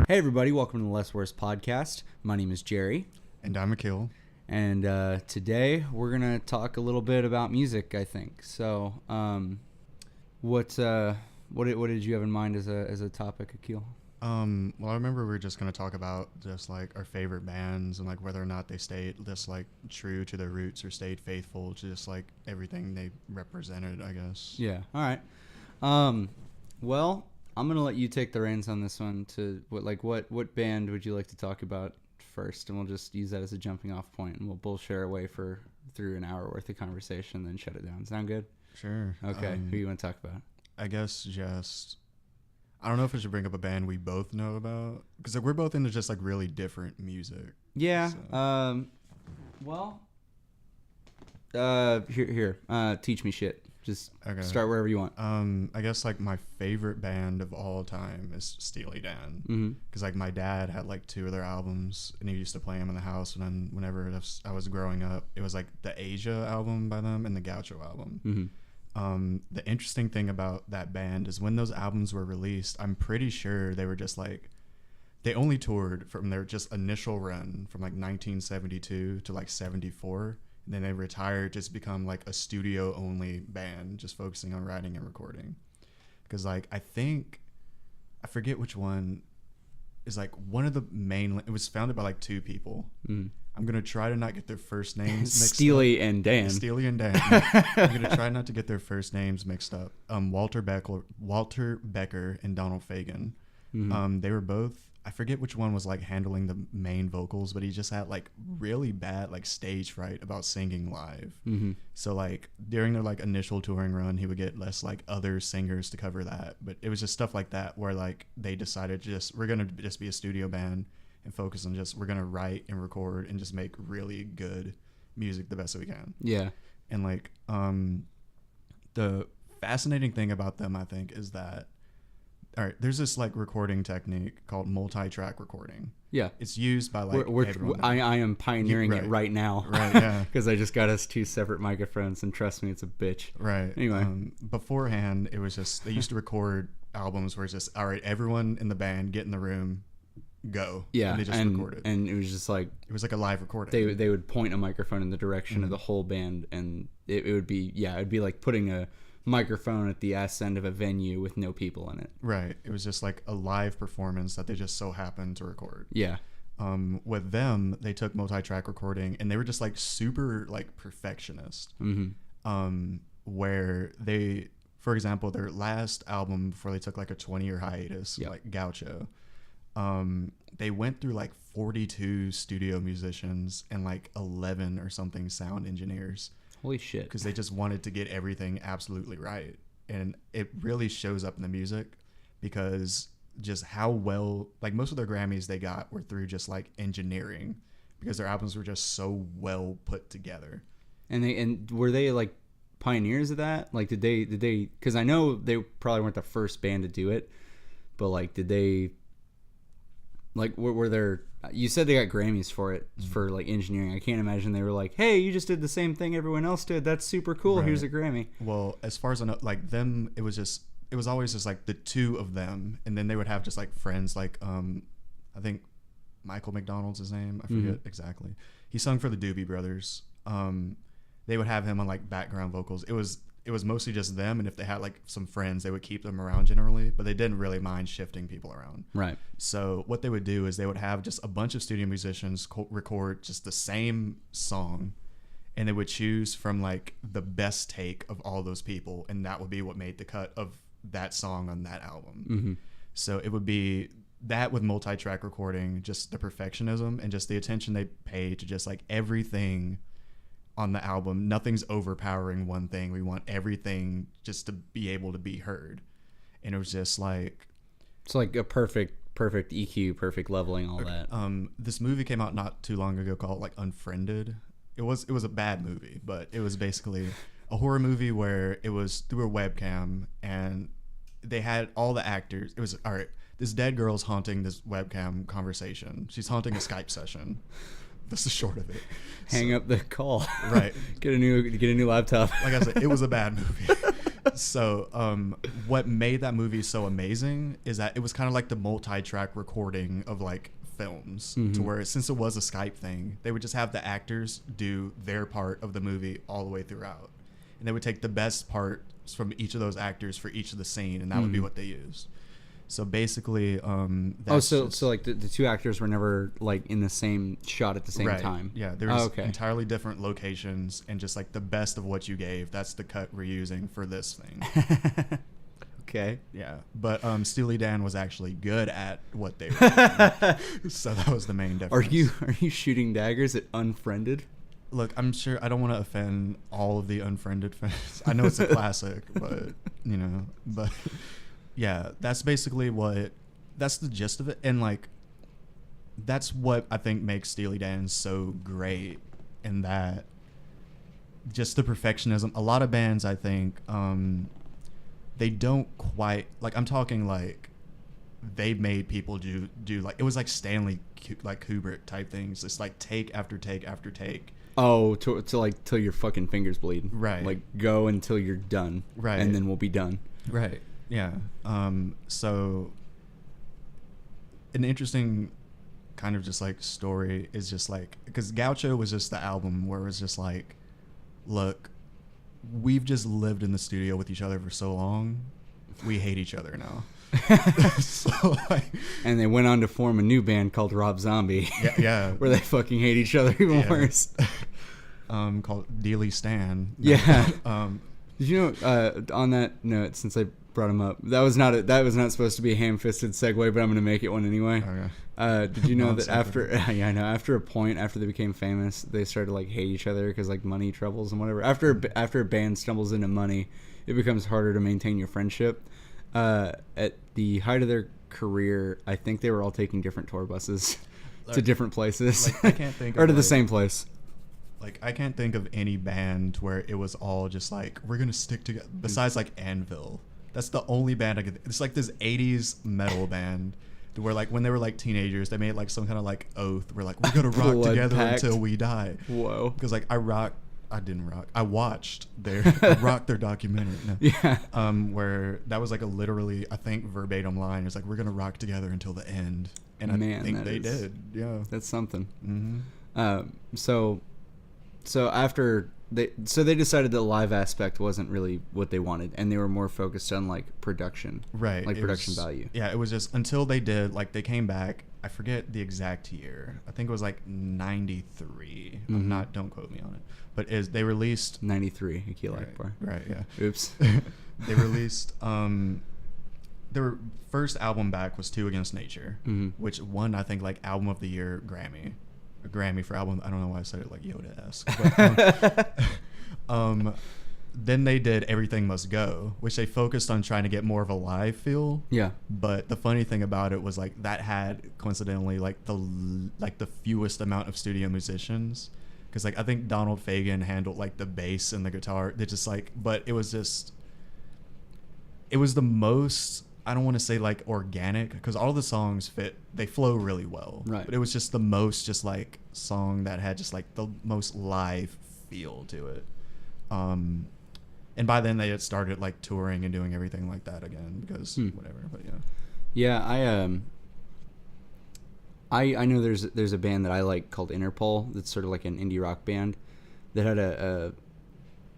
Hey everybody, welcome to the Less Worse podcast. My name is Jerry. And I'm Akil. And today we're going to talk a little bit about music, I think. So, what did you have in mind as a topic, Akil? Well, I remember we were just going to talk about just like our favorite bands and like whether or not they stayed just like true to their roots or stayed faithful to just like everything they represented, I guess. Yeah. All right. Well, I'm going to let you take the reins on this one to what band would you like to talk about first? And we'll just use that as a jumping off point and we'll bullshit our way through an hour worth of conversation, then shut it down. Sound good? Sure. Okay. Who you want to talk about? I guess just, I don't know if I should bring up a band we both know about because like we're both into just like really different music. Yeah. So. Here. Teach me shit. Just Okay. start wherever you want. I guess like my favorite band of all time is Steely Dan. Because like my dad had like 2 of their albums and he used to play them in the house. And then whenever I was growing up, it was like the Asia album by them and the Gaucho album. The interesting thing about that band is when those albums were released, I'm pretty sure they were just like, they only toured from their just initial run from like 1972 to like 74. And then they retired, just become like a studio only band, just focusing on writing and recording. Because like I forget which one is like one of the main. It was founded by like 2 people. I'm gonna try to not get their first names mixed Steely up. and Dan. Steely and Dan. I'm gonna try not to get their first names mixed up. Walter Becker and Donald Fagen. They were both. I forget which one was like handling the main vocals, but he just had like really bad like stage fright about singing live. So like during their like initial touring run, he would get less like other singers to cover that. But it was just stuff like that where like they decided we're gonna just be a studio band and focus on we're gonna write and record and just make really good music the best that we can. Yeah. And like the fascinating thing about them, I think, is that there's this like recording technique called multi-track recording. Yeah. It's used by like I am pioneering it right now. Right, yeah. Because I just got us 2 separate microphones and trust me, it's a bitch. Right. Anyway. Beforehand, it was just, they used to record albums where it's just, all right, everyone in the band get in the room, go. Yeah. And they just recorded. And it was just like. It was like a live recording. They would point a microphone in the direction of the whole band and it would be, it'd be like putting a microphone at the ass end of a venue with no people in it. Right. It was just like a live performance that they just so happened to record. Yeah. With them, they took multi-track recording and they were just like super like perfectionist. Where they, for example, their last album before they took like a 20-year hiatus, like Gaucho, they went through like 42 studio musicians and like 11 or something sound engineers. Holy shit. Because they just wanted to get everything absolutely right. And it really shows up in the music because just how well, like most of their Grammys they got were through just like engineering because their albums were just so well put together. And were they like pioneers of that? Like did they, because I know they probably weren't the first band to do it, but like did they, like were there, you said they got Grammys for it, for like engineering. I can't imagine they were like, hey, you just did the same thing everyone else did. That's super cool. Right. Here's a Grammy. Well, as far as I know, like them, it was always just like the 2 of them. And then they would have just like friends like, I think Michael McDonald's his name. I forget exactly. He sung for the Doobie Brothers. They would have him on like background vocals. It was mostly just them, and if they had like some friends, they would keep them around generally, but they didn't really mind shifting people around. Right. So what they would do is they would have just a bunch of studio musicians record just the same song, and they would choose from like the best take of all those people, and that would be what made the cut of that song on that album. So it would be that with multi-track recording, just the perfectionism and just the attention they pay to just like everything on the album. Nothing's overpowering one thing. We want everything just to be able to be heard. And it was just like, it's like a perfect EQ, perfect leveling, all that. This movie came out not too long ago called like Unfriended. It was a bad movie, but it was basically a horror movie where it was through a webcam and they had all the actors. It was, all right, this dead girl's haunting this webcam conversation. She's haunting a Skype session. That's the short of it. Hang up the call. Right. Get a new laptop. Like I said, it was a bad movie. So, what made that movie so amazing is that it was kind of like the multi-track recording of like films, to where since it was a Skype thing, they would just have the actors do their part of the movie all the way throughout, and they would take the best parts from each of those actors for each of the scene, and that would be what they used. So basically, so like the two actors were never like in the same shot at the same time. Yeah, there's entirely different locations, and just like the best of what you gave, that's the cut we're using for this thing. Okay. Yeah, but Steely Dan was actually good at what they were doing, so that was the main difference. Are you shooting daggers at Unfriended? Look, I'm sure I don't want to offend all of the Unfriended fans. I know it's a classic, but yeah, that's basically that's the gist of it, and like that's what I think makes Steely Dan so great, in that just the perfectionism. A lot of bands, I think, they don't quite, like, I'm talking like they made people do like, it was like Stanley like Kubrick type things. It's like take after take after take. Oh, to like till your fucking fingers bleed. Right. Like go until you're done. Right. And then we'll be done. Right. Yeah. So an interesting kind of just like story is just like, because Gaucho was just the album where it was just like, look, we've just lived in the studio with each other for so long, we hate each other now. So, like, and they went on to form a new band called Rob Zombie. Yeah. Where they fucking hate each other even worse. Called Deely Stan. Yeah. Did you know, on that note, since I brought him up, that was not supposed to be a ham-fisted segue, but I'm going to make it one anyway. Okay. Did you know that after a point, after they became famous, they started to like hate each other because like money troubles and whatever. After a band stumbles into money, it becomes harder to maintain your friendship. At the height of their career, I think they were all taking different tour buses to different places. Like, I can't think or to the same place. Like, I can't think of any band where it was all just like, we're gonna stick together, besides like Anvil. That's the only band I could. It's like this 80s metal band where like when they were like teenagers, they made like some kind of like oath. We're like, we're gonna rock together until we die. Whoa. Because like I watched their rock their documentary. No. Yeah. Where that was like a literally, I think, verbatim line. It's like, we're gonna rock together until the end. And I think they did. Yeah. That's something. Mm-hmm. So after they decided the live aspect wasn't really what they wanted, and they were more focused on like production, right? Like production value. Yeah, it was just until they did, like, they came back. I forget the exact year. I think it was like 93. Mm-hmm. Don't quote me on it, but they released 93. Akil Akbar. Right. Yeah. Oops. They released their first album back was Two Against Nature, which won, I think, like album of the year Grammy. A Grammy for album. I don't know why I said it like Yoda-esque. But, then they did Everything Must Go, which they focused on trying to get more of a live feel. Yeah. But the funny thing about it was like that had coincidentally like the fewest amount of studio musicians, because like I think Donald Fagen handled like the bass and the guitar. They just like, but it was the most, I don't want to say like organic, because all the songs they flow really well. Right. But it was just the most just like song that had just like the most live feel to it. And by then they had started like touring and doing everything like that again, because whatever. But yeah. Yeah, I know there's a band that I like called Interpol that's sort of like an indie rock band that had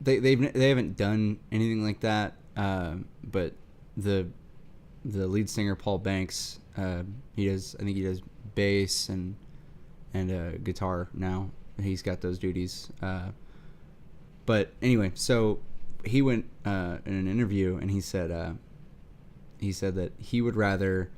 they haven't done anything like that, but the lead singer Paul Banks, I think he does bass and guitar now. He's got those duties. But anyway, so he went in an interview and he said that he would rather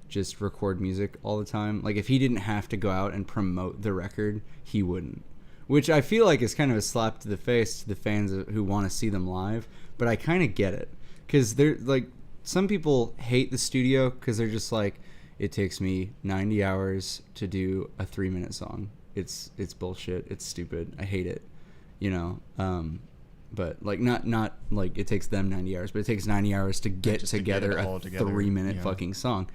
just record music all the time. Like if he didn't have to go out and promote the record, he wouldn't. Which I feel like is kind of a slap to the face to the fans who want to see them live. But I kind of get it, because they're like, some people hate the studio because they're just like, it takes me 90 hours to do a 3-minute song. It's bullshit. It's stupid. I hate it. You know, but like not like it takes them 90 hours, but it takes 90 hours to get together a 3-minute fucking song.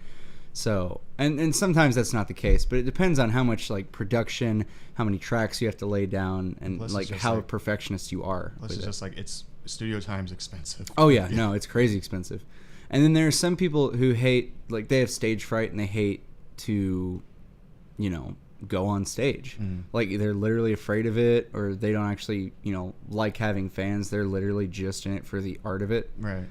So, and sometimes that's not the case, but it depends on how much like production, how many tracks you have to lay down, and like how like, perfectionist you are. Plus it's just like it's studio time's expensive. Oh yeah, no, it's crazy expensive. And then there are some people who hate, like, they have stage fright and they hate to, you know, go on stage. Like, they're literally afraid of it, or they don't actually, you know, like having fans. They're literally just in it for the art of it. Right.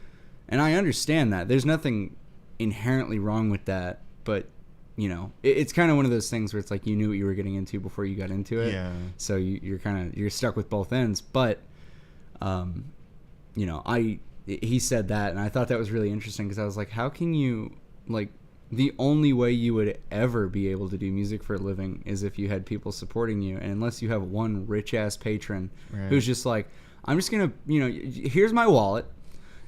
And I understand that. There's nothing inherently wrong with that, but, you know, it's kind of one of those things where it's like you knew what you were getting into before you got into it. Yeah. So you're stuck with both ends. But, you know, he said that, and I thought that was really interesting, because I was like, how can you, like, the only way you would ever be able to do music for a living is if you had people supporting you. And unless you have one rich ass patron who's just like, I'm just going to, you know, here's my wallet.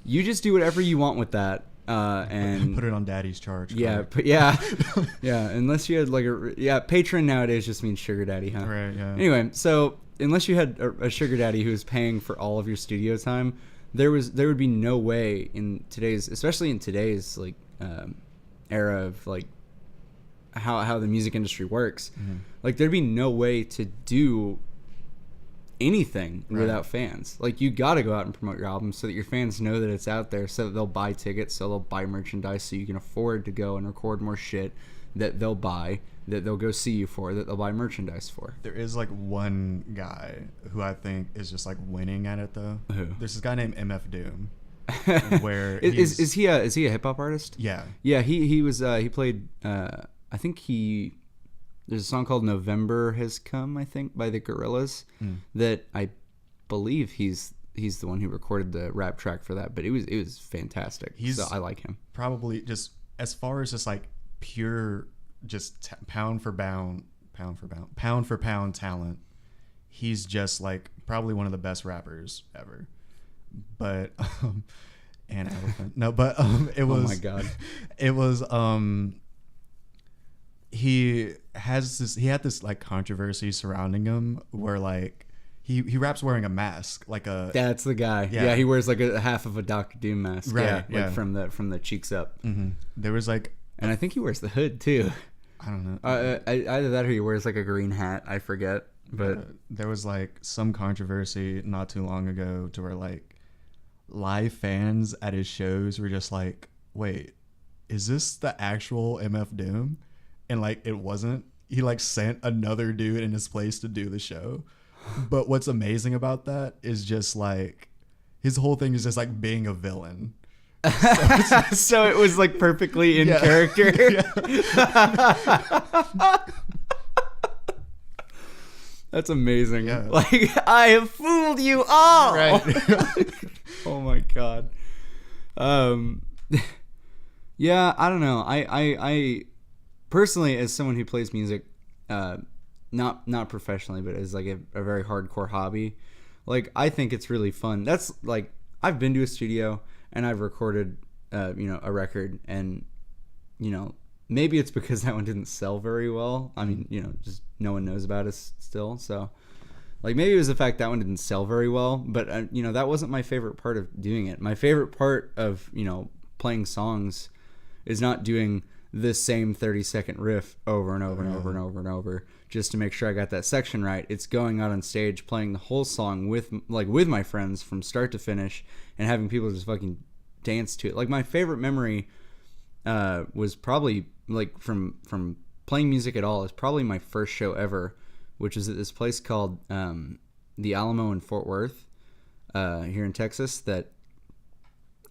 You just do whatever you want with that. And put it on daddy's charge. Yeah. Yeah. Unless you had like patron nowadays just means sugar daddy, huh? Right. Yeah. Anyway, so unless you had a sugar daddy who was paying for all of your studio time, there would be no way especially in today's like, era of like how the music industry works. Like, there'd be no way to do anything without fans. Like, you got to go out and promote your album so that your fans know that it's out there, so that they'll buy tickets, so they'll buy merchandise, so you can afford to go and record more shit that they'll buy, that they'll go see you for, that they'll buy merchandise for. There is like one guy who I think is just like winning at it though. Who? There's this guy named MF Doom. Where is he a hip hop artist? Yeah. He was he played I think there's a song called November Has Come, I think, by the Gorillaz, that I believe he's the one who recorded the rap track for that, but it was fantastic. So I like him. Probably just as far as just like pure just pound for pound talent, he's just like probably one of the best rappers ever. But an elephant. No, but it was, oh my god. It was he had this like controversy surrounding him where like he raps wearing a mask, like a, that's the guy. Yeah, he wears like a half of a Dr. Doom mask. Right. Yeah, like from the cheeks up. There was like, and I think he wears the hood too. I don't know. Either that or he wears like a green hat. I forget. But there was like some controversy not too long ago to where like live fans at his shows were just like, wait, is this the actual MF Doom? And like, it wasn't. He like sent another dude in his place to do the show. But what's amazing about that is just like his whole thing is just like being a villain. So it was like perfectly in character. That's amazing. Yeah. Like, I have fooled you all. Right. Oh my god. Yeah, I don't know. I personally, as someone who plays music, not professionally, but as like a very hardcore hobby, like, I think it's really fun. That's like, I've been to a studio and I've recorded, a record, and, maybe it's because that one didn't sell very well. I mean, just no one knows about us still. So, like, maybe it was the fact that one didn't sell very well. But, that wasn't my favorite part of doing it. My favorite part of, playing songs is not doing the same 30-second riff over and over and over and over and over just to make sure I got that section right. It's going out on stage, playing the whole song with my friends from start to finish, and having people just fucking dance to it. Like, my favorite memory was probably, like, from playing music at all, is probably my first show ever, which is at this place called the Alamo in Fort Worth, here in Texas. That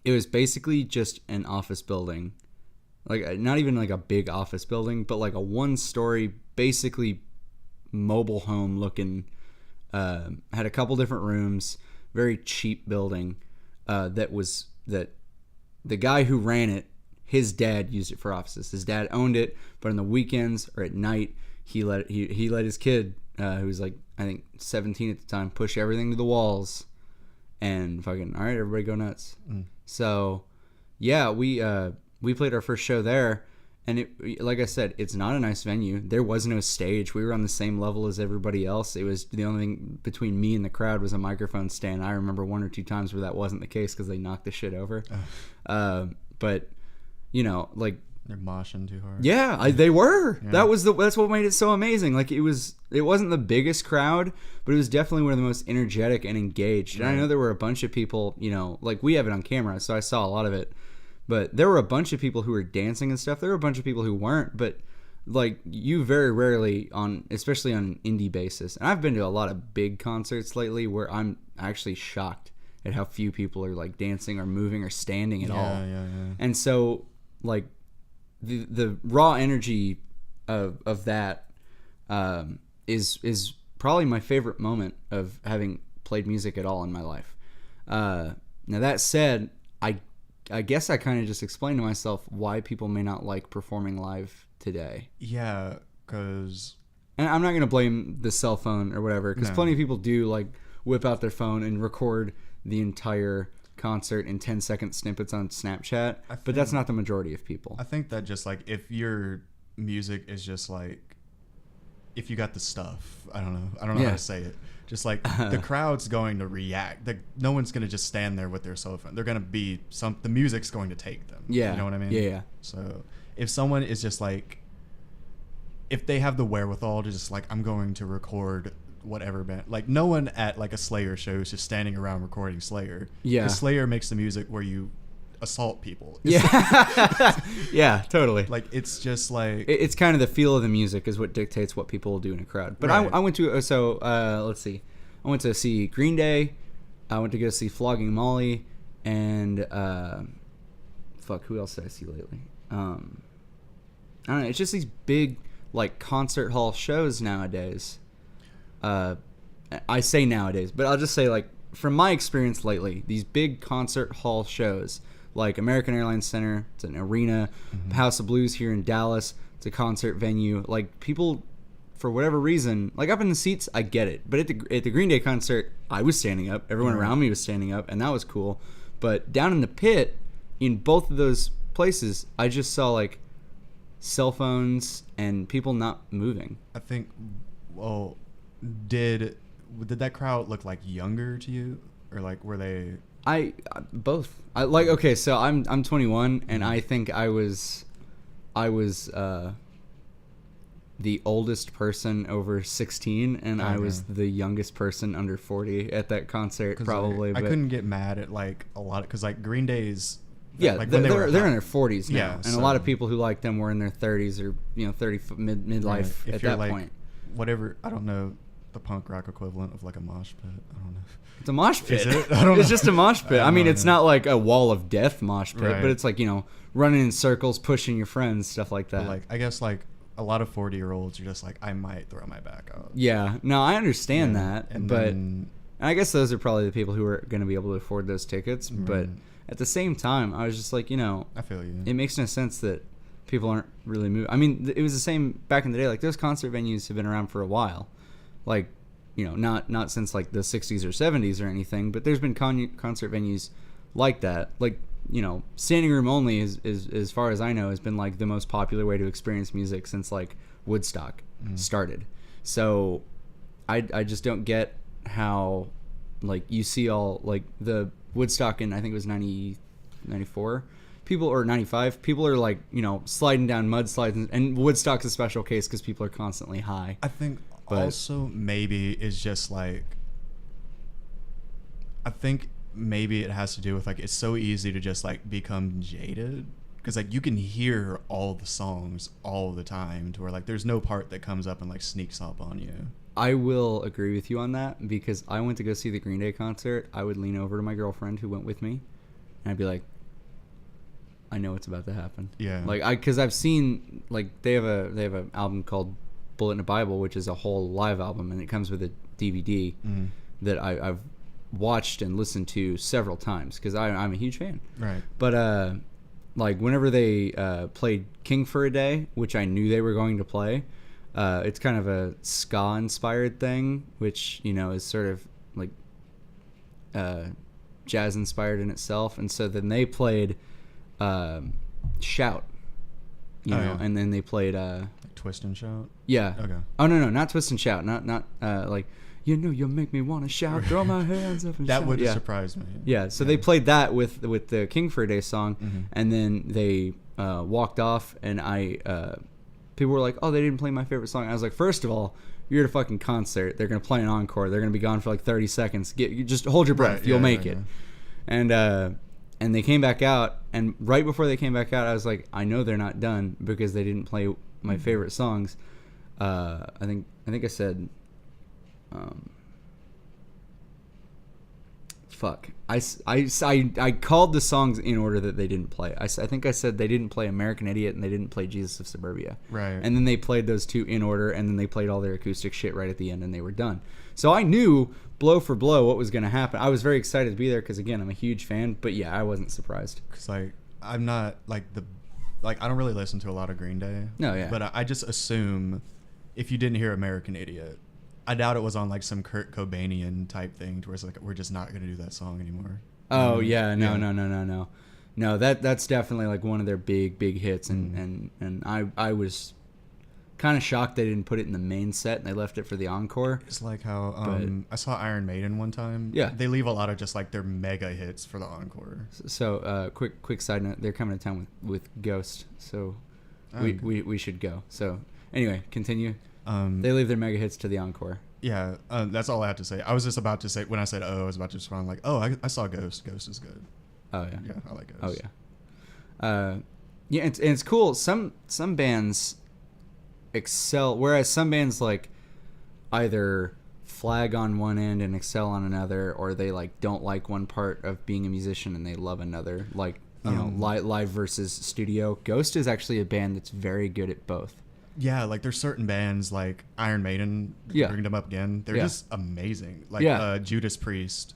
it was basically just an office building, like, not even like a big office building, but like a one-story, basically mobile home looking, had a couple different rooms, very cheap building, that the guy who ran it, his dad used it for offices. His dad owned it, but on the weekends or at night, he let his kid, who was like, I think 17 at the time, push everything to the walls and fucking, all right, everybody go nuts. So, yeah, we played our first show there, and it, like I said, it's not a nice venue. There was no stage. We were on the same level as everybody else. It was the only thing between me and the crowd was a microphone stand. I remember one or two times where that wasn't the case because they knocked the shit over. But, like, They're moshing too hard. Yeah, they were. Yeah. That's what made it so amazing. Like it wasn't the biggest crowd, but it was definitely one of the most energetic and engaged. And I know there were a bunch of people, like we have it on camera, so I saw a lot of it. But there were a bunch of people who were dancing and stuff. There were a bunch of people who weren't, but like you very rarely especially on an indie basis. And I've been to a lot of big concerts lately where I'm actually shocked at how few people are like dancing or moving or standing at all. Yeah. And so like the raw energy of that is probably my favorite moment of having played music at all in my life. Now that said, I guess I kind of just explained to myself why people may not like performing live today. Yeah, because... And I'm not going to blame the cell phone or whatever, because plenty of people do like whip out their phone and record the entire concert in 10-second snippets on Snapchat, but that's not the majority of people. I think that just like if your music is just like, if you got the stuff, I don't know how to say it. Just like the crowd's going to react. No one's going to just stand there with their cell phone. They're going to be the music's going to take them. Yeah. You know what I mean? Yeah. So if someone is just like, if they have the wherewithal to just like, I'm going to record whatever band, like no one at like a Slayer show is just standing around recording Slayer. Yeah. Because Slayer makes the music where you assault people. Yeah, totally. Like it's just like it's kind of the feel of the music is what dictates what people will do in a crowd. But right. I went to let's see, I went to see Green Day, I went to go see Flogging Molly, and who else did I see lately? I don't know, it's just these big like concert hall shows nowadays. I say nowadays, but I'll just say like from my experience lately, these big concert hall shows like American Airlines Center, it's an arena, House of Blues here in Dallas, it's a concert venue. Like people, for whatever reason, like up in the seats, I get it. But at the Green Day concert, I was standing up. Everyone around me was standing up, and that was cool. But down in the pit, in both of those places, I just saw like cell phones and people not moving. I think, well, did that crowd look like younger to you, or like were they? Both. Okay, so I'm 21, and I think I was the oldest person over 16, and I was the youngest person under 40 at that concert, probably. I couldn't get mad at like a lot because like Green Day's. Yeah, like they're in their 40s now, and so, a lot of people who like them were in their 30s or 30 midlife at that like, point. Whatever, I don't know the punk rock equivalent of like a mosh pit. I don't know. It's a mosh pit. Is it? I don't know. It's just a mosh pit. I mean, it's not like a wall of death mosh pit, right. but it's like running in circles, pushing your friends, stuff like that. But like I guess like a lot of 40-year-olds are just like, I might throw my back out. Yeah, no, I understand that, and but then, I guess those are probably the people who are going to be able to afford those tickets. But at the same time, I was just like, I feel you. It makes no sense that people aren't really moving. I mean, it was the same back in the day. Like those concert venues have been around for a while, like not since like the 60s or 70s or anything. But there's been concert venues like that. Like standing room only is as far as I know has been like the most popular way to experience music since like Woodstock started. So I just don't get how like you see all like the Woodstock in I think it was 94 people or 95 people are like sliding down mudslides and Woodstock's a special case because people are constantly high. I think also maybe it's just like I think maybe it has to do with like it's so easy to just like become jaded because like you can hear all the songs all the time to where like there's no part that comes up and like sneaks up on you. I will agree with you on that because I went to go see the Green Day concert. I would lean over to my girlfriend who went with me and I'd be like, I know what's about to happen. Yeah. Like because I've seen like they have an album called Bullet in a Bible, which is a whole live album and it comes with a DVD that I've watched and listened to several times because I'm a huge fan. Right. But like whenever they played King for a Day, which I knew they were going to play, it's kind of a ska inspired thing, which is sort of like jazz inspired in itself. And so then they played Shout, and then they played like Twist and Shout. Yeah. Okay. Oh no, not Twist and Shout, not like You know, you make me want to shout, throw my hands up and That shout. would have Yeah. surprised me. Yeah, so they played that with the King for a Day song, and then they walked off, and people were like, "Oh, they didn't play my favorite song." I was like, first of all, you're at a fucking concert. They're gonna play an encore. They're gonna be gone for like 30 seconds. Just hold your breath. Right, You'll yeah, make yeah, it. yeah. And they came back out, and right before they came back out, I was like, I know they're not done because they didn't play my favorite songs. I think I said. Fuck. I called the songs in order that they didn't play. I think I said they didn't play American Idiot and they didn't play Jesus of Suburbia. Right. And then they played those two in order, and then they played all their acoustic shit right at the end, and they were done. So I knew blow for blow what was going to happen. I was very excited to be there because, again, I'm a huge fan. But yeah, I wasn't surprised. Because like I'm not like I don't really listen to a lot of Green Day. No, yeah. But I just assume if you didn't hear American Idiot, I doubt it was on like some Kurt Cobainian type thing to where it's like we're just not gonna do that song anymore. Oh yeah, no. That's definitely like one of their big hits, and I was kind of shocked they didn't put it in the main set and they left it for the encore. It's like how I saw Iron Maiden one time. Yeah, they leave a lot of just like their mega hits for the encore. So quick side note, they're coming to town with Ghost, so we should go. So anyway, continue. They leave their mega hits to the encore. Yeah, that's all I have to say. I was just about to say, when I said I was about to respond like, I saw Ghost. Ghost is good. Oh yeah. Yeah, I like Ghost. Oh yeah. Yeah, it's cool. Some bands excel, whereas some bands like either flag on one end and excel on another, or they like don't like one part of being a musician and they love another. Like live versus studio. Ghost is actually a band that's very good at both. Yeah, like there's certain bands like Iron Maiden, bringing them up again. They're just amazing. Like Judas Priest.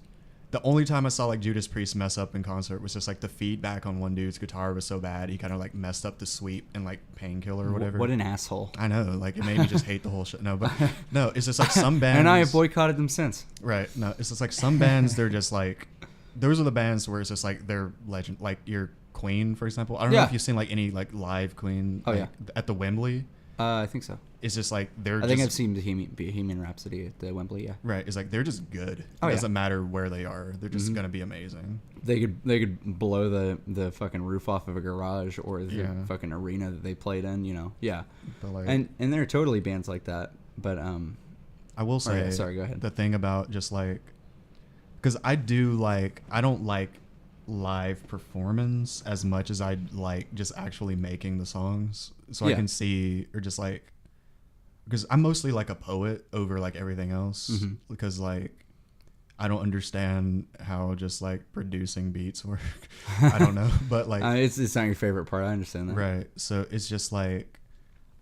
The only time I saw like Judas Priest mess up in concert was just like the feedback on one dude's guitar was so bad he kind of like messed up the sweep and like Painkiller or whatever. What an asshole. I know, like it made me just hate the whole shit. No, but no, it's just like some bands. And I have boycotted them since. Right. No, it's just like some bands, they're just like, those are the bands where it's just like they're legend. Like your Queen, for example. I don't know if you've seen like any like live Queen at the Wembley. I think so. It's just like they're. I think I've seen Bohemian Rhapsody at the Wembley. Yeah. Right. It's like they're just good. It doesn't matter where they are. They're just gonna be amazing. They could blow the fucking roof off of a garage or the fucking arena that they played in. You know. Yeah. But like, and there are totally bands like that. But I will say. Sorry. Go ahead. The thing about just like, because I don't like live performance as much as I like just actually making the songs, so I can see, or just like, because I'm mostly like a poet over like everything else, because like I don't understand how just like producing beats work. I don't know, but like it's not your favorite part. I understand that. Right. So it's just like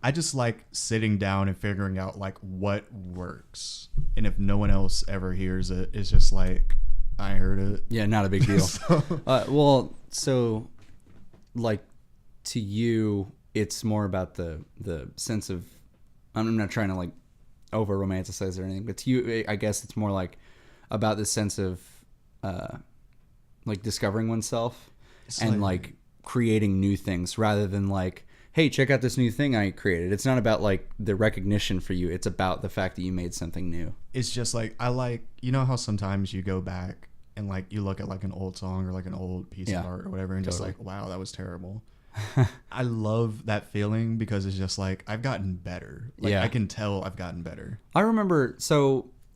I just like sitting down and figuring out like what works, and if no one else ever hears it, it's just like I heard it. Yeah, not a big deal. So like to you, it's more about the sense of, I'm not trying to like over romanticize or anything, but to you, I guess it's more about the sense of like discovering oneself and like creating new things rather than like, hey, check out this new thing I created. It's not about like the recognition for you. It's about the fact that you made something new. It's just like, I like, you know how sometimes you go back and like you look at like an old song or like an old piece of art or whatever and just like, wow, that was terrible. I love that feeling because it's just like I've gotten better. Like I can tell I've gotten better. I remember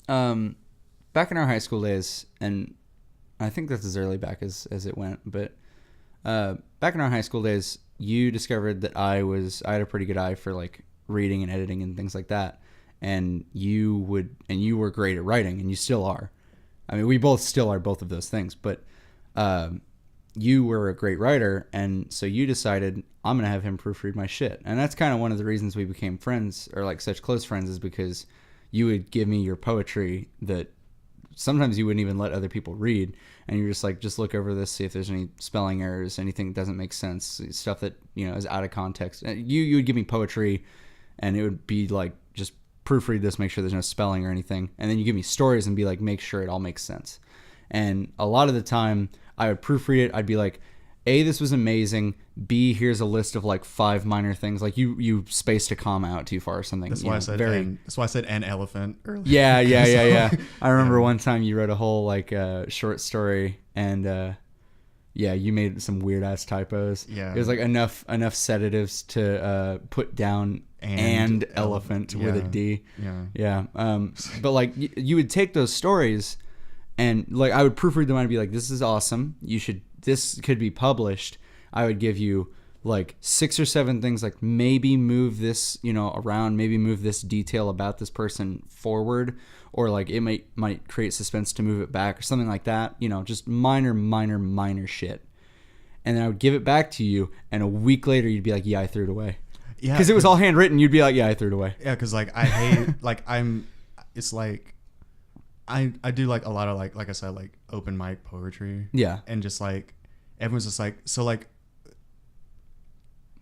back in our high school days, and I think that's as early back as it went, but back in our high school days, you discovered that I had a pretty good eye for like reading and editing and things like that, and you were great at writing, and you still are. I mean, we both still are both of those things, but you were a great writer, and so you decided, I'm going to have him proofread my shit. And that's kind of one of the reasons we became friends, or like such close friends, is because you would give me your poetry that sometimes you wouldn't even let other people read, and you're just like, just look over this, see if there's any spelling errors, anything that doesn't make sense, stuff that, you know, is out of context. You would give me poetry, and it would be like, just proofread this, make sure there's no spelling or anything, and then you give me stories and be like, make sure it all makes sense. And a lot of the time I would proofread it, I'd be like, A, this was amazing. B, here's a list of like 5 minor things. Like you spaced a comma out too far or something. That's why I said that's why I said an elephant earlier. Yeah. I remember one time you wrote a whole like short story, and you made some weird ass typos. Yeah. It was like enough sedatives to put down and elephant with a D. Yeah. But like you would take those stories, and like I would proofread them and I'd be like, this is awesome. This could be published. I would give you like 6 or 7 things, like maybe move this, around, maybe move this detail about this person forward, or like it might create suspense to move it back or something like that. Just minor shit. And then I would give it back to you, and a week later you'd be like, yeah, I threw it away. Yeah. Because it was all handwritten. You'd be like, yeah, I threw it away. Yeah, because like I hate it's like I do like a lot of like I said, like open mic poetry. Yeah. And just like everyone's just like, so like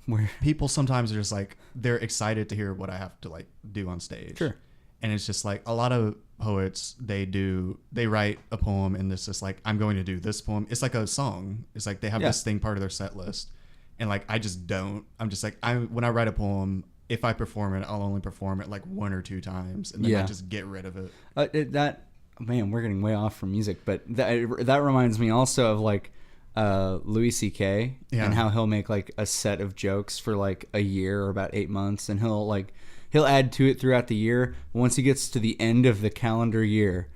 where people sometimes are just like, they're excited to hear what I have to like do on stage. Sure. And it's just like a lot of poets, they write a poem and it's just like, I'm going to do this poem. It's like a song. It's like they have this thing part of their set list. And like I just don't. I'm just like, when I write a poem, if I perform it, I'll only perform it like 1 or 2 times, and then I just get rid of it. Man, we're getting way off from music, but that reminds me also of like Louis C.K. and how he'll make like a set of jokes for like a year or about 8 months, and he'll add to it throughout the year. Once he gets to the end of the calendar year,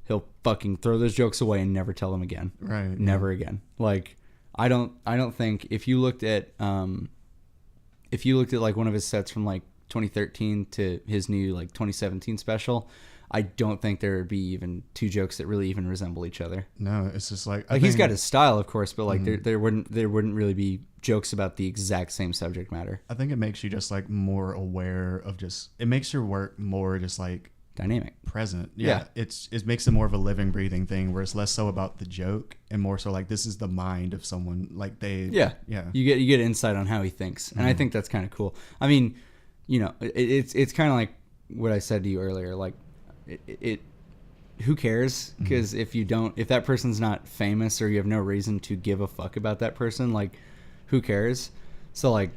he'll fucking throw those jokes away and never tell them again. Right. Never again. Like I don't think if you looked at like one of his sets from like 2013 to his new like 2017 special, I don't think there would be even 2 jokes that really even resemble each other. No, it's just like he's got his style, of course, but like there wouldn't really be jokes about the exact same subject matter. I think it makes you just like more aware of it makes your work more just like dynamic, present. Yeah. It makes it more of a living, breathing thing where it's less so about the joke and more so like this is the mind of someone. Like you get insight on how he thinks, and I think that's kind of cool. I mean, it's kind of like what I said to you earlier. Like it who cares? Because if that person's not famous or you have no reason to give a fuck about that person, like who cares? So like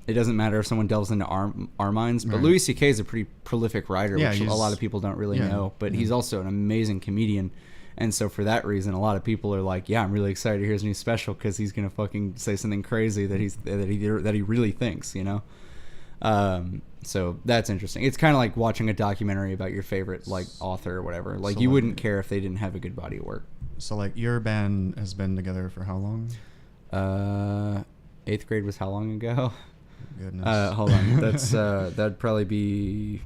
it doesn't matter if someone delves into our minds. But Louis C.K. is a pretty prolific writer, which a lot of people don't really know. But he's also an amazing comedian. And so for that reason, a lot of people are like, yeah, I'm really excited to hear his new special because he's going to fucking say something crazy that he really thinks, So that's interesting. It's kind of like watching a documentary about your favorite like author or whatever. Like you wouldn't care if they didn't have a good body of work. So like your band has been together for how long? 8th grade was how long ago? Goodness. Hold on. That's that'd probably be.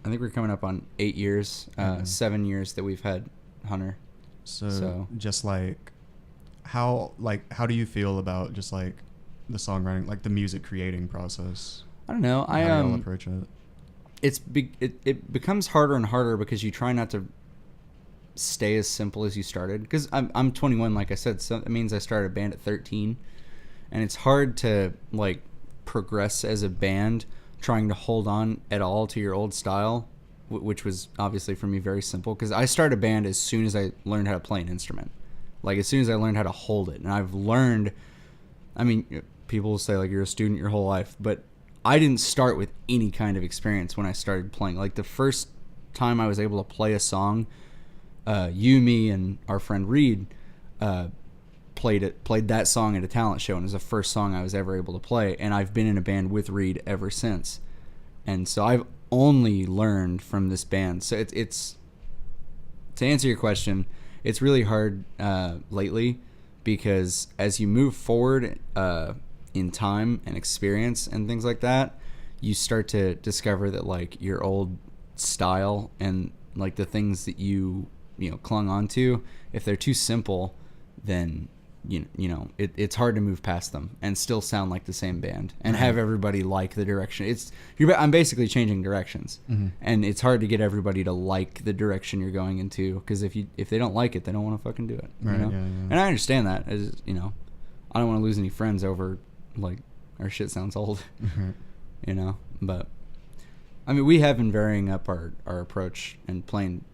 I think we're coming up on 8 years, 7 years that we've had Hunter. So just like, how do you feel about just like the songwriting, like the music creating process? I don't know. How do y'all approach it? It becomes harder and harder because you try not to stay as simple as you started. Because I'm 21, like I said, so that means I started a band at 13, and it's hard to like progress as a band trying to hold on at all to your old style, which was obviously for me very simple because I started a band as soon as I learned how to play an instrument, like as soon as I learned how to hold it. And I've learned, I mean, people will say like you're a student your whole life, but I didn't start with any kind of experience when I started playing. Like the first time I was able to play a song, me, and our friend Reed played that song at a talent show, and it was the first song I was ever able to play. And I've been in a band with Reed ever since, and so I've only learned from this band. So it's to answer your question, it's really hard lately because as you move forward in time and experience and things like that, you start to discover that like your old style and like the things that you clung on to, if they're too simple, then it's hard to move past them and still sound like the same band and have everybody like the direction. I'm basically changing directions, and it's hard to get everybody to like the direction you're going into, because if they don't like it, they don't want to fucking do it. Right, yeah. And I understand that. I don't want to lose any friends over like our shit sounds old. But I mean, we have been varying up our approach and playing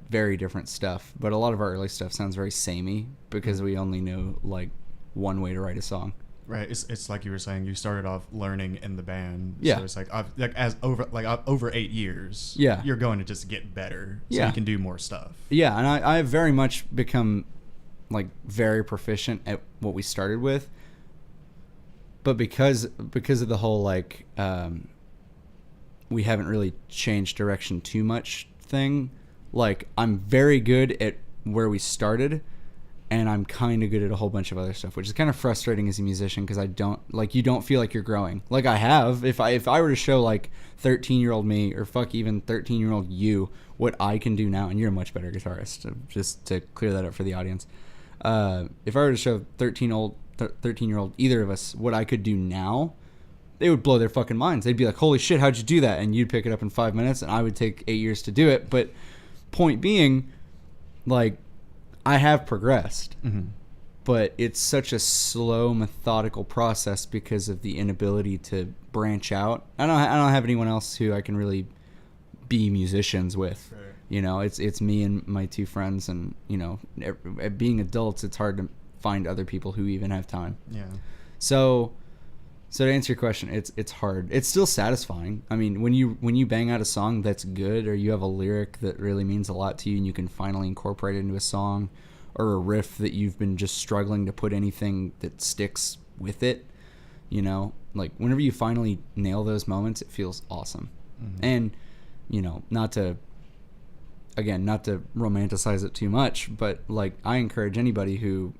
very different stuff, but a lot of our early stuff sounds very samey because we only know like one way to write a song. Right. It's like you were saying, you started off learning in the band. Yeah. So it's like over 8 years. Yeah. You're going to just get better. So Yeah. you can do more stuff. Yeah, and I have very much become like very proficient at what we started with. But because of the whole like we haven't really changed direction too much thing, like I'm very good at where we started, and I'm kind of good at a whole bunch of other stuff, which is kind of frustrating as a musician because I don't like, you don't feel like you're growing. Like I have, if I were to show like 13-year-old me, or fuck even 13-year-old you, what I can do now, and you're a much better guitarist, just to clear that up for the audience. If I were to show 13-year-old either of us what I could do now, they would blow their fucking minds. They'd be like, holy shit, how'd you do that? And you'd pick it up in 5 minutes, and I would take 8 years to do it. But point being, like, I have progressed, but it's such a slow, methodical process because of the inability to branch out. I don't have anyone else who I can really be musicians with. Right. You know, it's me and my two friends, and you know, being adults, it's hard to find other people who even have time. Yeah. So to answer your question, it's hard. It's still satisfying. I mean, when you bang out a song that's good, or you have a lyric that really means a lot to you, and you can finally incorporate it into a song, or a riff that you've been just struggling to put anything that sticks with it, you know, like whenever you finally nail those moments, it feels awesome. And, you know, not to romanticize it too much, but like I encourage anybody who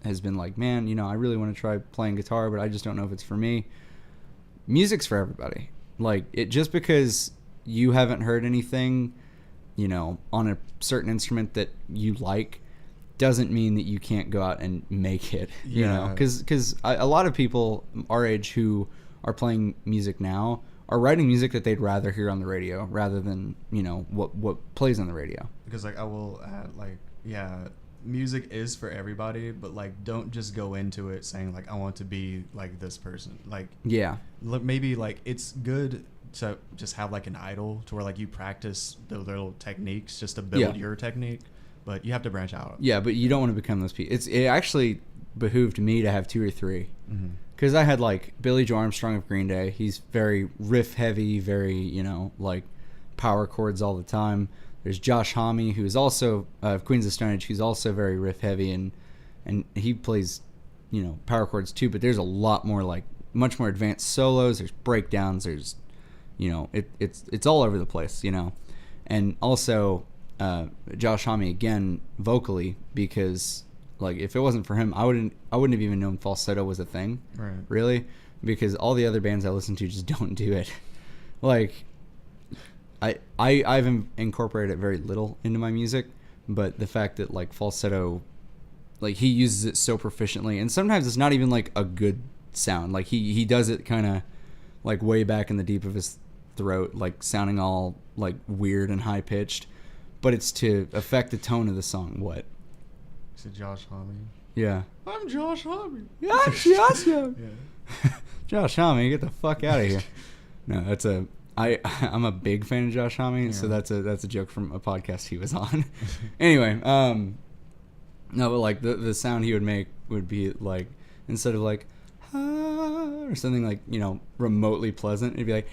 has been like, man, you know, I really want to try playing guitar, but I just don't know if it's for me. Music's for everybody. Like, it just because you haven't heard anything, you know, on a certain instrument that you like, doesn't mean that you can't go out and make it. You know, because a lot of people our age who are playing music now are writing music that they'd rather hear on the radio rather than, you know, what plays on the radio. Because like I will add, like, yeah, music is for everybody, but like don't just go into it saying like I want to be like this person. Like, yeah, maybe like it's good to just have like an idol to where like you practice the little techniques just to build your technique, but you have to branch out. Yeah, but you don't want to become those people. It actually behooved me to have 2 or 3. Because I had like Billy Joe Armstrong of Green Day. He's very riff heavy, very, you know, like power chords all the time. There's Josh Homme, who's also Queens of Stone Age, who's also very riff heavy, and he plays, you know, power chords too. But there's a lot more, like, much more advanced solos. There's breakdowns. There's, you know, it's all over the place, you know. And also Josh Homme again vocally, because like if it wasn't for him, I wouldn't have even known falsetto was a thing, right? Really, because all the other bands I listen to just don't do it. Like, I've incorporated it very little into my music, but the fact that like falsetto, like he uses it so proficiently, and sometimes it's not even like a good sound. Like he does it kind of like way back in the deep of his throat, like sounding all like weird and high pitched, but it's to affect the tone of the song. What? Is it Josh Homme? Yeah. I'm Josh Homme. Yeah, I'm Josh Homme. Yeah. Josh Homme, get the fuck out of here. No, that's I'm a big fan of Josh Homme, so that's a joke from a podcast he was on. Anyway, no, but like the sound he would make would be like, instead of like or something like, you know, remotely pleasant, it'd be like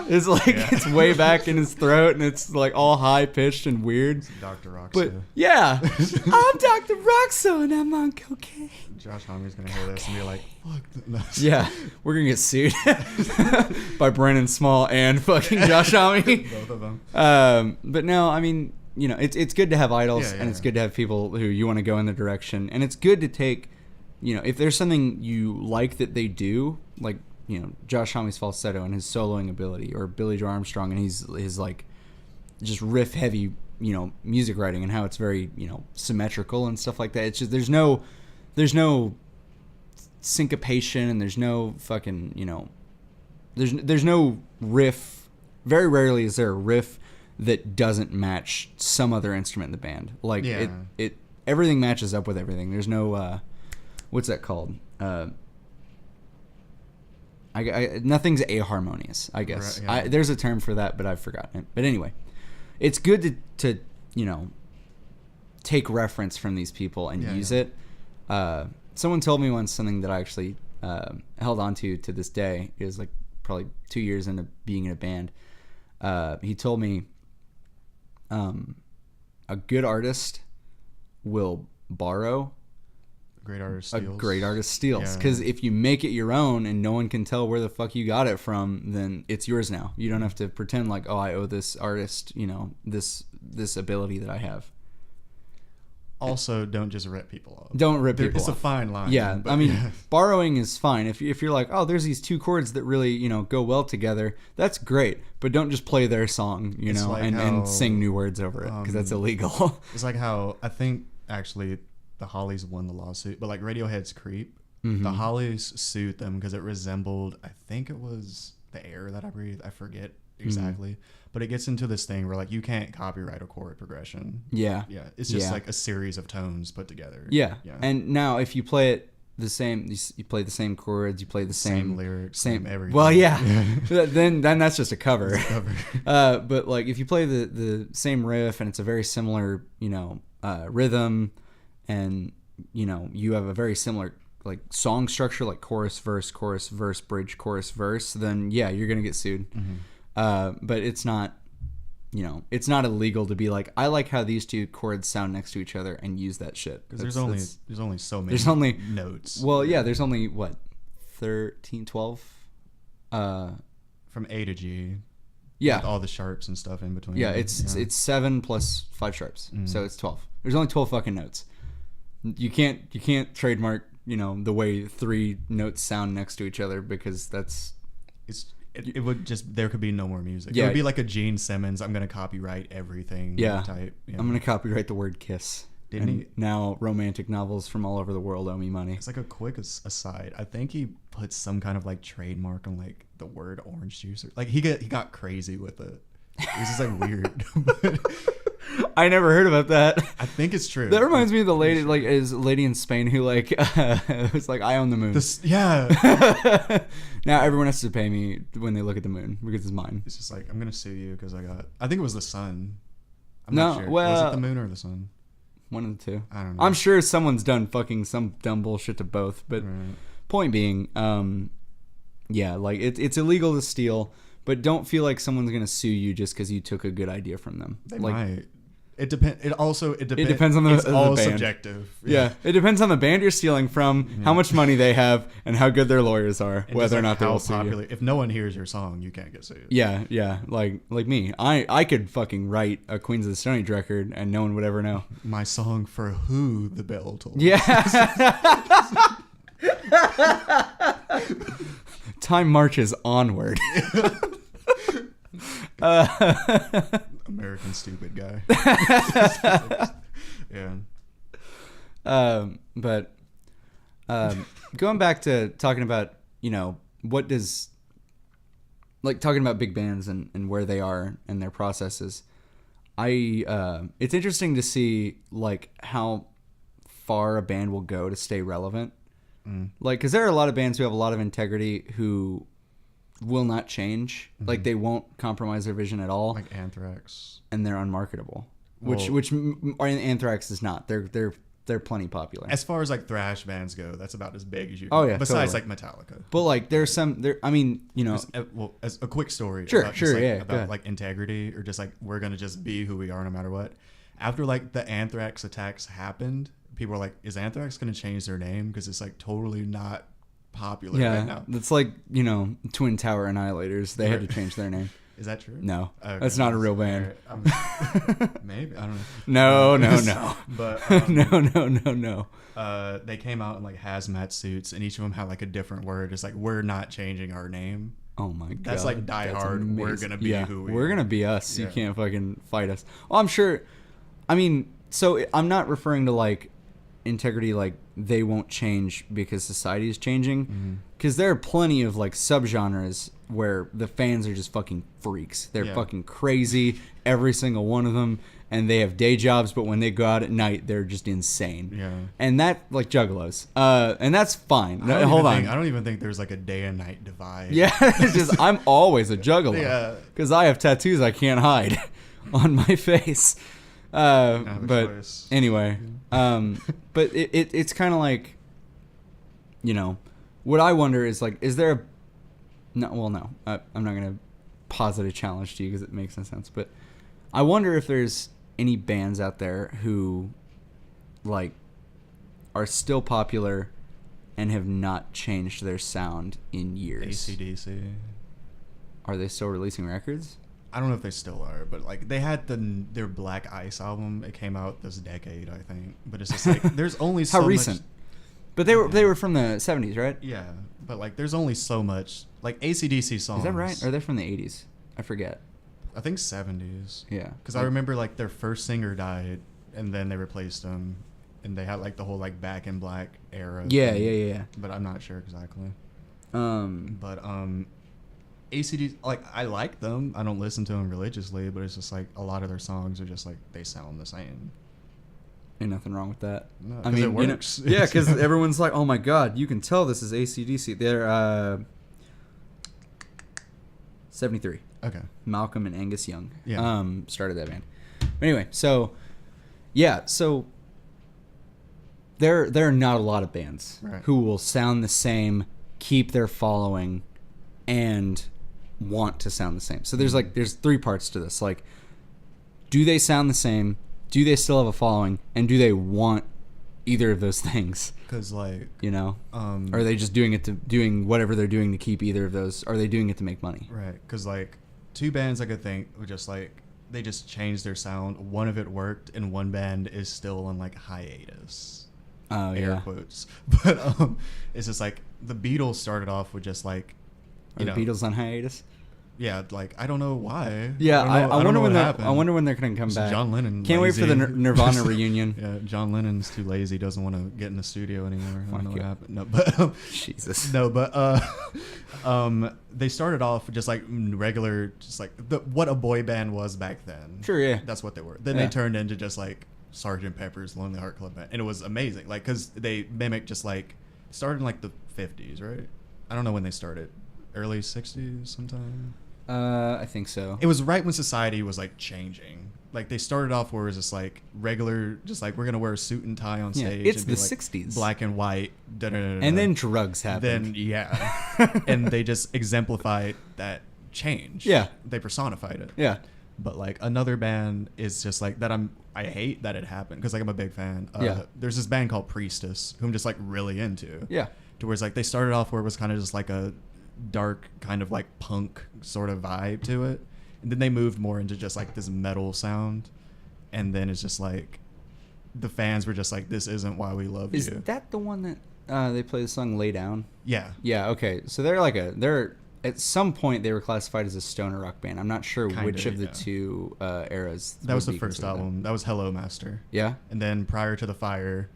it's like it's way back in his throat, and it's like all high pitched and weird. It's Dr. Roxo. But yeah, I'm Dr. Roxo and I'm on cocaine. Josh Homme's gonna hear this and be like, "Fuck." Yeah, we're gonna get sued by Brennan Small and fucking Josh Homme. Both of them. But no, I mean, you know, it's good to have idols, and it's good to have people who you want to go in the direction, and it's good to take, you know, if there's something you like that they do, like, you know, Josh Homme's falsetto and his soloing ability, or Billy Joe Armstrong and his like just riff heavy, you know, music writing, and how it's very, you know, symmetrical and stuff like that. It's just there's no syncopation, and there's no fucking, you know, there's no riff. Very rarely is there a riff that doesn't match some other instrument in the band. Like it everything matches up with everything. There's no what's that called? Nothing's aharmonious, I guess. Right, yeah. There's a term for that, but I've forgotten it. But anyway, it's good to you know, take reference from these people and use it. someone told me once something that I actually held on to this day. It was like probably 2 years into being in a band. He told me a good artist will borrow, Great artist a steals. great artist steals. Because if you make it your own and no one can tell where the fuck you got it from, then it's yours now. You don't have to pretend like, oh, I owe this artist, this ability that I have. Also, don't just rip people off. Don't rip people off. It's a fine line. Yeah, but, I mean, borrowing is fine. If you're like, oh, there's these two chords that really, go well together, that's great. But don't just play their song, like and sing new words over it, because that's illegal. It's like how, I think, actually, the Hollies won the lawsuit, but like Radiohead's Creep, the Hollies sued them because it resembled, I think it was the air that I breathe. I forget exactly. But it gets into this thing where like you can't copyright a chord progression. Yeah. Yeah. It's just like a series of tones put together. Yeah. And now if you play it the same, you play the same chords, you play the same lyrics, same everything. Well, yeah. then that's just a cover. It's a cover. But like if you play the same riff and it's a very similar, rhythm, and you have a very similar like song structure, like chorus verse bridge chorus verse, then yeah, you're gonna get sued. But it's not illegal to be like, I like how these two chords sound next to each other and use that shit. Because there's only so many notes. Well, yeah, there's only what 13, 12 from A to G. Yeah, with all the sharps and stuff in between. Yeah, it's 7 plus 5 sharps, so it's 12. There's only 12 fucking notes. You can't trademark the way 3 notes sound next to each other, because it would just, there could be no more music. Yeah. It would be like a Gene Simmons, I'm gonna copyright everything type. Yeah. I'm gonna copyright the word kiss. Didn't he? Now romantic novels from all over the world owe me money. It's like a quick aside. I think he put some kind of like trademark on like the word orange juice, or like he got crazy with it. It was just like weird. I never heard about that. I think it's true. That reminds me of the lady, like, is a lady in Spain who like was like, I own the moon. Now everyone has to pay me when they look at the moon because it's mine. It's just like, I'm gonna sue you because I think it was the sun. I'm no, not sure. well, was it the moon or the sun? One of the two. I don't know. I'm sure someone's done fucking some dumb bullshit to both, but point being, yeah, like it's illegal to steal, but don't feel like someone's gonna sue you just because you took a good idea from them. They like, might. It depends. It depends on it's the all band. subjective. Yeah, it depends on the band you're stealing from, how much money they have, and how good their lawyers are, And whether or like not they how will sue popular. you. If no one hears your song, you can't get sued. Yeah, like me. I could fucking write a Queens of the Stone Age record, and no one would ever know. My song For Who the Bell Tolls. Yeah. Time marches onward. American stupid guy. Yeah. But going back to talking about, what does, like, talking about big bands and where they are and their processes, it's interesting to see, like, how far a band will go to stay relevant. Like, because there are a lot of bands who have a lot of integrity who will not change. Like, they won't compromise their vision at all. Like Anthrax. And they're unmarketable. Which Anthrax is not. They're plenty popular. As far as like thrash bands go, that's about as big as you can. Oh yeah, besides totally. like Metallica. But like there's I mean, as a quick story. Sure, about sure, just, yeah. About like integrity, or just like we're gonna just be who we are no matter what. After like the Anthrax attacks happened, people were like, "Is Anthrax gonna change their name? Because it's like totally not popular right now." It's like Twin Tower Annihilators. They had to change their name. Is that true? No, okay, that's not a real band. Maybe, I don't know. No. But no. They came out in like hazmat suits, and each of them had like a different word. It's like, we're not changing our name. Oh my god, that's like Die Hard. Amazing. We're gonna be who we are. We're gonna be us. You can't fucking fight us. Well, I'm sure. I mean, so I'm not referring to like integrity, like they won't change because society is changing. Because there are plenty of like subgenres where the fans are just fucking freaks. They're fucking crazy, every single one of them, and they have day jobs, but when they go out at night, they're just insane. Yeah. And that, like Juggalos. And that's fine. Hold on. I don't even think there's like a day and night divide. Yeah, it's just I'm always a Juggalo. Yeah. Because I have tattoos I can't hide on my face. But anyway, but it's kind of like, you know, what I wonder is like, is there a no? Well, no, I'm not gonna posit a challenge to you because it makes no sense. But I wonder if there's any bands out there who like are still popular and have not changed their sound in years. AC/DC. Are they still releasing records? I don't know if they still are, but like they had their Black Ice album. It came out this decade, I think. But it's just like there's only so how recent. Much, but they were from the 70s, right? Yeah, but like there's only so much like AC/DC songs. Is that right? Or are they from the 80s? I forget. I think 70s. Yeah. Because I remember like their first singer died, and then they replaced him, and they had like the whole like Back in Black era. Yeah, thing, yeah. But I'm not sure exactly. But ACD, like I like them. I don't listen to them religiously, but it's just like a lot of their songs are just like they sound the same. Ain't nothing wrong with that. No, I mean, it works. You know, yeah, because everyone's like, "Oh my God, you can tell this is AC/DC." They're 73. Okay. Malcolm and Angus Young. Yeah. Started that band. But anyway, so yeah, so there are not a lot of bands who will sound the same, keep their following, and want to sound the same. So there's three parts to this. Like, do they sound the same? Do they still have a following? And do they want either of those things? Because like, you know, are they just doing whatever they're doing to keep either of those? Are they doing it to make money? Right. Because like two bands I could think were just like they just changed their sound. One of it worked, and one band is still on like hiatus. Oh yeah. Air quotes. But it's just like the Beatles started off with just like. Are the Beatles on hiatus? Yeah, like I don't know why. Yeah, I wonder when they're gonna come back. John Lennon. Can't wait for the Nirvana reunion. Yeah, John Lennon's too lazy. Doesn't want to get in the studio anymore. I don't know what happened. No, but Jesus. No, but they started off just like regular, just like what a boy band was back then. Sure, yeah. That's what they were. Then they turned into just like Sgt. Pepper's Lonely Heart Club Band, and it was amazing. Like because they mimicked just like started in like the 50s, right? I don't know when they started. Early 60s sometime. I think so. It was right when society was like changing. Like they started off where it was just like regular, just like we're gonna wear a suit and tie on stage. It's and the like 60s, black and white. And then drugs happened. Then and they just exemplified that change. Yeah, they personified it. Yeah, but like another band is just like that. I hate that it happened because like I'm a big fan. There's this band called Priestess who I'm just like really into. Yeah, to where it's like they started off where it was kind of just like a dark kind of like punk sort of vibe to it, and then they moved more into just like this metal sound, and then it's just like the fans were just like, this isn't why we love you. Is that the one that they play the song Lay Down? Yeah Okay, so they're at some point they were classified as a stoner rock band. I'm not sure which of the two eras. That was the first album. That was Hello Master. Yeah, and then Prior to the Fire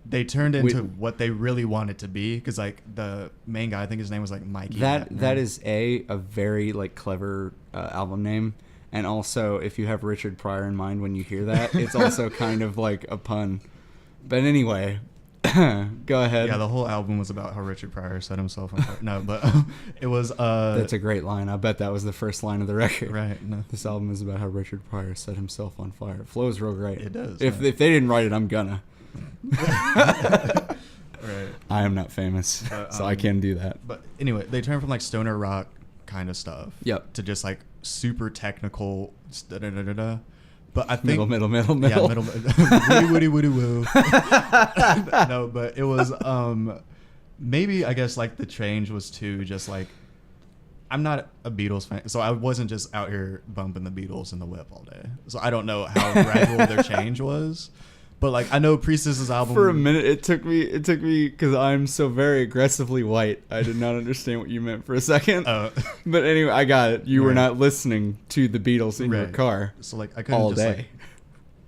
they turned into what they really wanted to be, because like the main guy, I think his name was like Mikey. That is a very like clever album name, and also if you have Richard Pryor in mind when you hear that, it's also kind of like a pun. But anyway, go ahead. Yeah, the whole album was about how Richard Pryor set himself on fire. No, but it was. That's a great line. I bet that was the first line of the record. Right. No. This album is about how Richard Pryor set himself on fire. It flows real great. It does. If they didn't write it, I'm gonna. Right. I am not famous, but, so I can do that. But anyway, they turned from like stoner rock kind of stuff, to just like super technical. But I think middle. Yeah, woody woo. No, but it was maybe I guess like the change was to just like I'm not a Beatles fan, so I wasn't just out here bumping the Beatles in the whip all day. So I don't know how gradual their change was. But like I know Priestess's album. For a minute, it took me because I'm so very aggressively white. I did not understand what you meant for a second. But anyway, I got it. You were not listening to the Beatles in your car. So like I couldn't all just day. Like,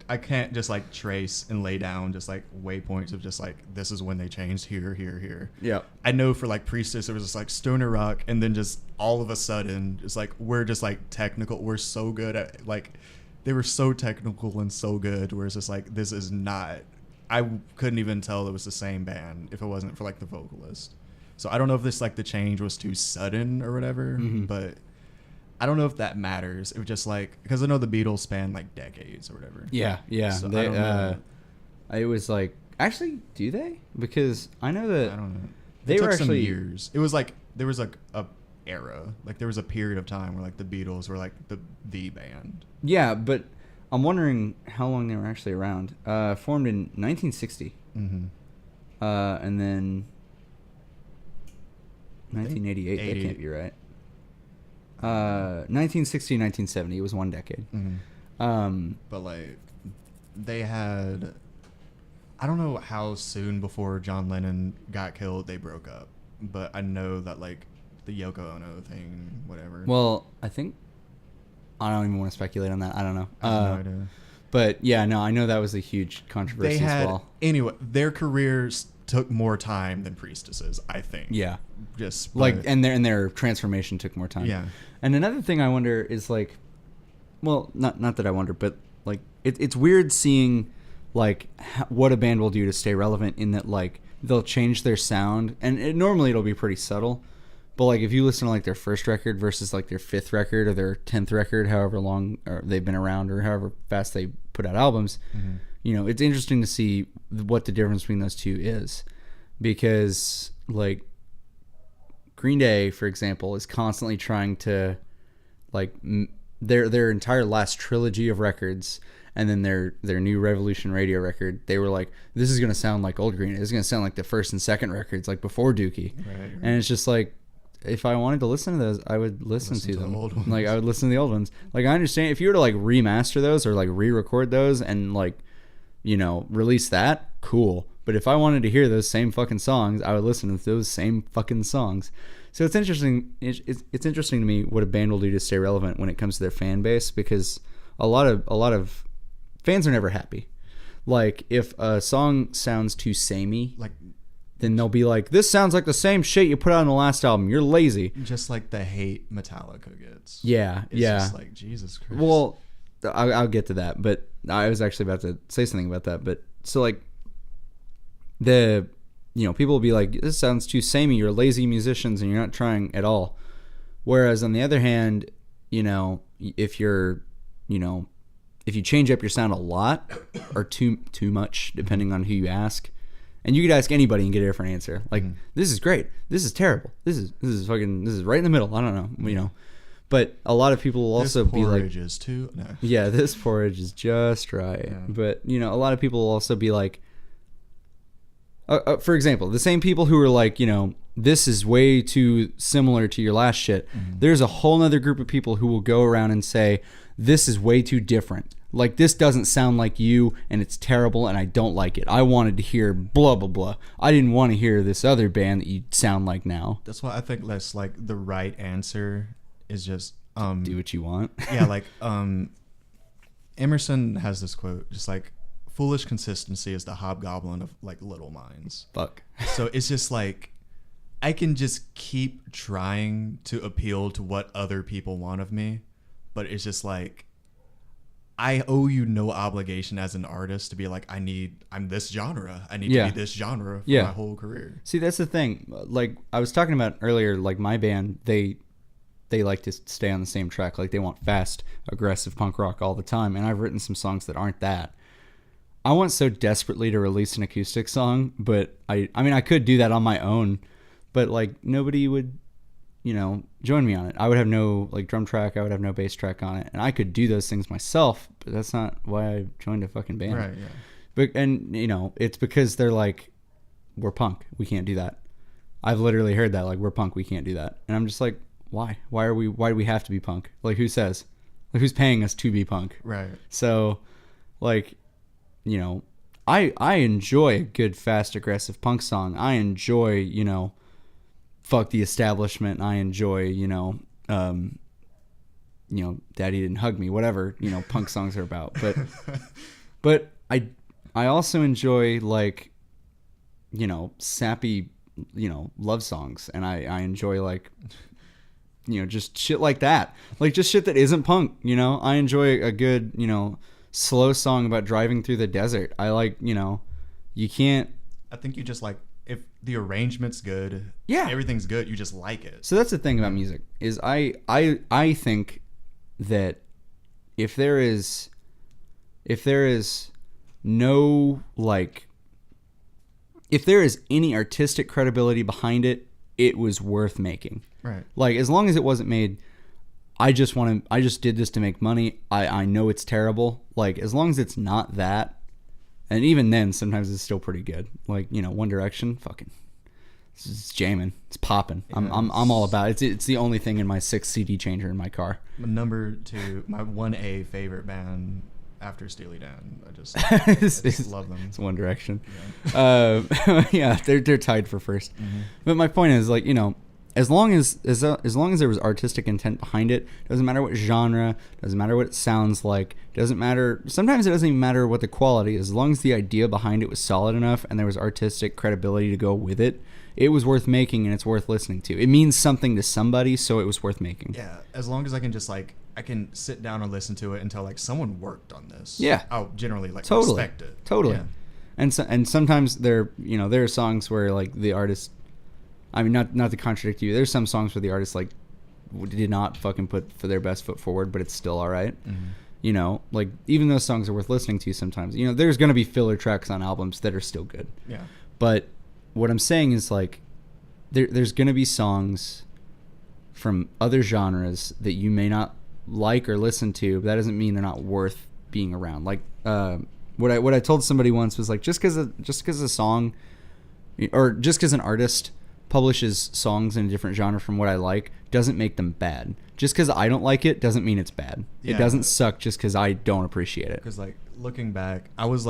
I can't just like trace and lay down just like waypoints of just like this is when they changed here. Yeah. I know for like Priestess it was just like stoner rock, and then just all of a sudden it's like we're just like technical. We're so good at like. They were so technical and so good, where it's just like, this is not... I couldn't even tell it was the same band if it wasn't for, like, the vocalist. So I don't know if this, like, the change was too sudden or whatever, but I don't know if that matters. It was just like, because I know the Beatles span like decades or whatever. Yeah, yeah. So They, I don't know. it was like, actually, do they? Because I know that I don't know. they It were took some actually years. It was like there was like a era, like there was a period of time where like the Beatles were like the band. Yeah, but I'm wondering how long they were actually around. Formed in 1960, Mm-hmm. and then 1988. 80. That can't be right. 1960, 1970. It was one decade. Mm-hmm. But like they had, I don't know how soon before John Lennon got killed they broke up, but I know that like the Yoko Ono thing, whatever. Well, I think I don't even want to speculate on that. I don't know. I have no idea. But yeah, no, I know that was a huge controversy They had as well. anyway. Their careers took more time than Priestess's, I think. Yeah, Just like but- and their transformation took more time. Yeah. And another thing I wonder is like, well, not that I wonder, but like it's weird seeing like what a band will do to stay relevant in that like they'll change their sound and normally it'll be pretty subtle. But like if you listen to like their first record versus like their fifth record or their 10th record, however long or they've been around or however fast they put out albums, you know, it's interesting to see what the difference between those two is, because like Green Day, for example, is constantly trying to like their entire last trilogy of records. And then their new Revolution Radio record, they were like, this is going to sound like old Green Day. This is going to sound like the first and second records, like before Dookie. Right. And it's just like, if I wanted to listen to those, I would listen to them. The old ones. Like I would listen to the old ones. Like I understand if you were to like remaster those or like re-record those and like, you know, release that, cool. But if I wanted to hear those same fucking songs, I would listen to those same fucking songs. So it's interesting. It's interesting to me what a band will do to stay relevant when it comes to their fan base, because a lot of fans are never happy. Like if a song sounds too samey, Like then they'll be like, this sounds like the same shit you put out on the last album. You're lazy. just like the hate Metallica gets. Yeah, It's yeah. just like Jesus Christ. Well, I'll get to that, but I was actually about to say something about that. But so like people will be like, this sounds too samey. You're lazy musicians and you're not trying at all. Whereas on the other hand, you know, if you change up your sound a lot or too much, depending on who you ask, and you could ask anybody and get a different answer. Like, this is great. This is terrible. This is right in the middle. I don't know, you know. But a lot of people will also be like, porridge is too. No. yeah, this porridge is just right. Yeah. But, you know, a lot of people will also be like, for example, the same people who are like, you know, this is way too similar to your last shit. There's a whole nother group of people who will go around and say, this is way too different. Like, this doesn't sound like you, and it's terrible, and I don't like it. I wanted to hear blah, blah, blah. I didn't want to hear this other band that you sound like now. That's why I think that's like the right answer is just Do what you want. yeah, like Emerson has this quote, just like, foolish consistency is the hobgoblin of like little minds. Fuck. So it's just like, I can just keep trying to appeal to what other people want of me, but it's just like, I owe you no obligation as an artist to be like, I'm this genre. I need to be this genre for my whole career. See, that's the thing. Like I was talking about earlier, like my band, they like to stay on the same track. Like they want fast, aggressive punk rock all the time. And I've written some songs that aren't that. I want so desperately to release an acoustic song, but I mean, I could do that on my own, but like nobody would, you know, join me on it. I would have no like drum track. I would have no bass track on it. And I could do those things myself, but that's not why I joined a fucking band. Right, yeah. But, and you know, it's because they're like, we're punk. We can't do that. I've literally heard that, like, we're punk. We can't do that. And I'm just like, why? Why do we have to be punk? Like, who says? Like, who's paying us to be punk? Right. So, like, you know, I enjoy a good, fast, aggressive punk song. I enjoy, you know, fuck the establishment. I enjoy, you know, Daddy Didn't Hug Me, whatever, you know, punk songs are about. But I also enjoy, like, you know, sappy, you know, love songs. And I enjoy, like, you know, just shit like that. Like, just shit that isn't punk, you know? I enjoy a good, you know, slow song about driving through the desert. I like, you know, you can't... I think you just like if the arrangement's good, Yeah. everything's good, you just like it. So that's the thing about music is I think that if there is no like if there is any artistic credibility behind it, it was worth making. Right. Like as long as it wasn't made, I just did this to make money. I know it's terrible. Like as long as it's not that, and even then sometimes it's still pretty good. Like, you know, One Direction, fucking it's jamming. It's popping. Yeah, I'm all about it. It's the only thing in my 6 CD changer in my car. Number 2, my 1A favorite band after Steely Dan. I just love them. It's One Direction. Yeah, Yeah, they're tied for first. Mm-hmm. But my point is, like, you know, as long as there was artistic intent behind it, doesn't matter what genre, doesn't matter what it sounds like, doesn't matter. Sometimes it doesn't even matter what the quality is. As long as the idea behind it was solid enough and there was artistic credibility to go with it, it was worth making and it's worth listening to. It means something to somebody, so it was worth making. Yeah, as long as I can just like I can sit down and listen to it until like someone worked on this. Yeah, I'll generally like totally respect it. totally. Yeah. And sometimes there are songs where like the artist, I mean, not to contradict you, there's some songs where the artist like did not fucking put for their best foot forward, but it's still all right. Mm-hmm. You know, like even those songs are worth listening to sometimes. You know, there's going to be filler tracks on albums that are still good. Yeah. But what I'm saying is like there's going to be songs from other genres that you may not like or listen to, but that doesn't mean they're not worth being around. Like what I told somebody once was like just because a song or just because an artist publishes songs in a different genre from what I like doesn't make them bad. Just because I don't like it doesn't mean it's bad. Yeah. It doesn't suck just because I don't appreciate it. Because like looking back, I was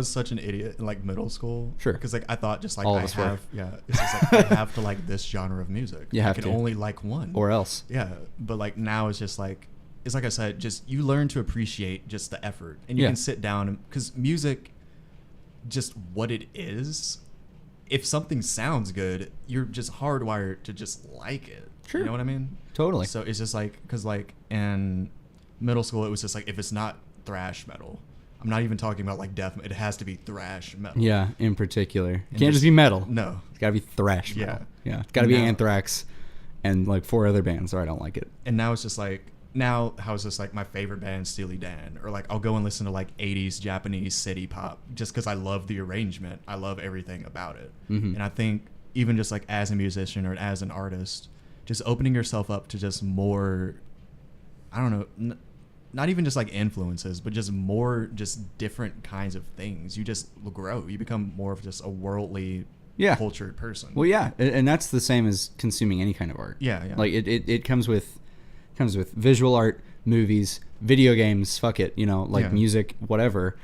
such an idiot in like middle school. Sure. Because like I thought just like All of I us were. have it's just like I have to like this genre of music. You have I can to. only like one. Or else. Yeah, but like now it's just like it's like I said, just you learn to appreciate just the effort, and you Yeah. can sit down and because music, just what it is. If something sounds good, you're just hardwired to just like it. Sure. You know what I mean? Totally. So it's just like because like in middle school, it was just like if it's not thrash metal, I'm not even talking about like death. It has to be thrash metal. Yeah, in particular. It And can't just be metal. No. It's got to be thrash metal. Yeah. Yeah. It's got to be Now- Anthrax and like 4 other bands or I don't like it. And now it's just like now how is this like my favorite band Steely Dan, or like I'll go and listen to like 80s Japanese city pop just because I love the arrangement, I love everything about it. Mhm. And I think even just like as a musician or as an artist, just opening yourself up to just more, I don't know, not even just like influences, but just more just different kinds of things. You just grow, you become more of just a worldly cultured person. Well, yeah, and that's the same as consuming any kind of art. Yeah. Like it comes with visual art, movies, video games, fuck it, you know, like Yeah. music, whatever.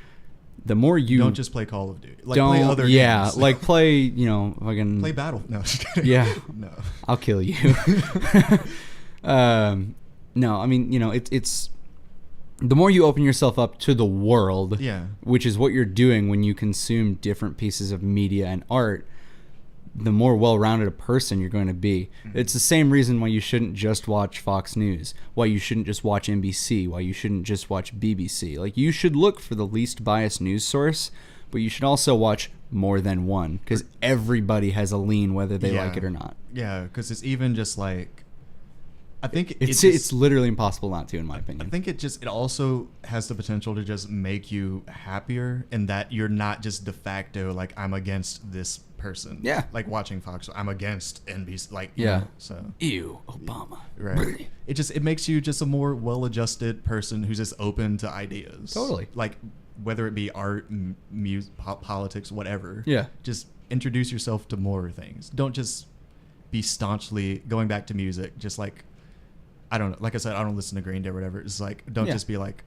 The more you don't just play Call of Duty, like don't, play other yeah, games. like play, you know, fucking play Battle. No, just kidding. Yeah. No. I'll kill you. No, I mean, you know, it's the more you open yourself up to the world, Yeah. which is what you're doing when you consume different pieces of media and art, the more well-rounded a person you're going to be. Mm-hmm. It's the same reason why you shouldn't just watch Fox News, why you shouldn't just watch NBC, why you shouldn't just watch BBC. Like, you should look for the least biased news source, but you should also watch more than one, because everybody has a lean whether they like it or not. Yeah, because it's even just like, I think It's literally impossible not to, in my opinion. I think it also has the potential to just make you happier in that you're not just de facto like I'm against this person. Yeah. Like watching Fox, I'm against NBC. Like Yeah. know, so Ew, Obama. right. It makes you just a more well-adjusted person who's just open to ideas. Totally. Like whether it be art, music, politics, whatever. Yeah. Just introduce yourself to more things. Don't just be staunchly going back to music. Just like, I don't know. Like I said, I don't listen to Green Day or whatever. It's like, don't just be like,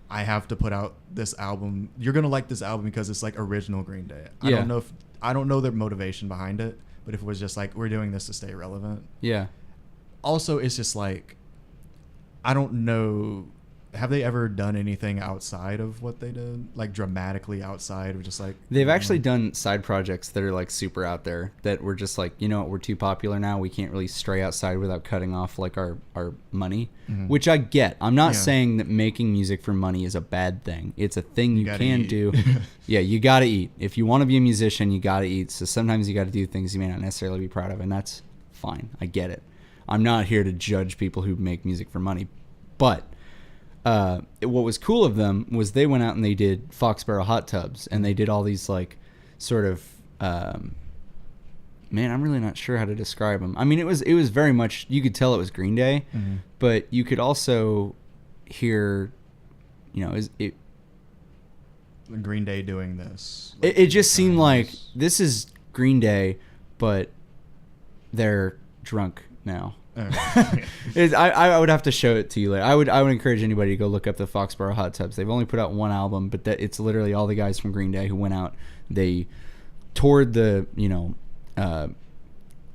I have to put out this album. You're going to like this album because it's like original Green Day. I don't know their motivation behind it, but if it was just like, we're doing this to stay relevant. Yeah. Also, it's just like, I don't know have they ever done anything outside of what they did, like dramatically outside of just like? They've actually done side projects that are like super out there that we're just like, you know what, we're too popular now. We can't really stray outside without cutting off like our money, which I get. I'm not saying that making music for money is a bad thing. It's a thing you can eat. do. Yeah, you got to eat. If you want to be a musician, you got to eat. So sometimes you got to do things you may not necessarily be proud of, and that's fine. I get it. I'm not here to judge people who make music for money, but what was cool of them was they went out and they did Foxborough hot tubs, and they did all these like sort of man, I'm really not sure how to describe them. I mean, it was very much, you could tell it was Green Day, but you could also hear, you know, Green Day doing this. Like, it just seemed like this is Green Day, but they're drunk now. I would have to show it to you later. I would encourage anybody to go look up the Foxborough Hot Tubs. They've only put out one album, but it's literally all the guys from Green Day who went out. They toured the, you know,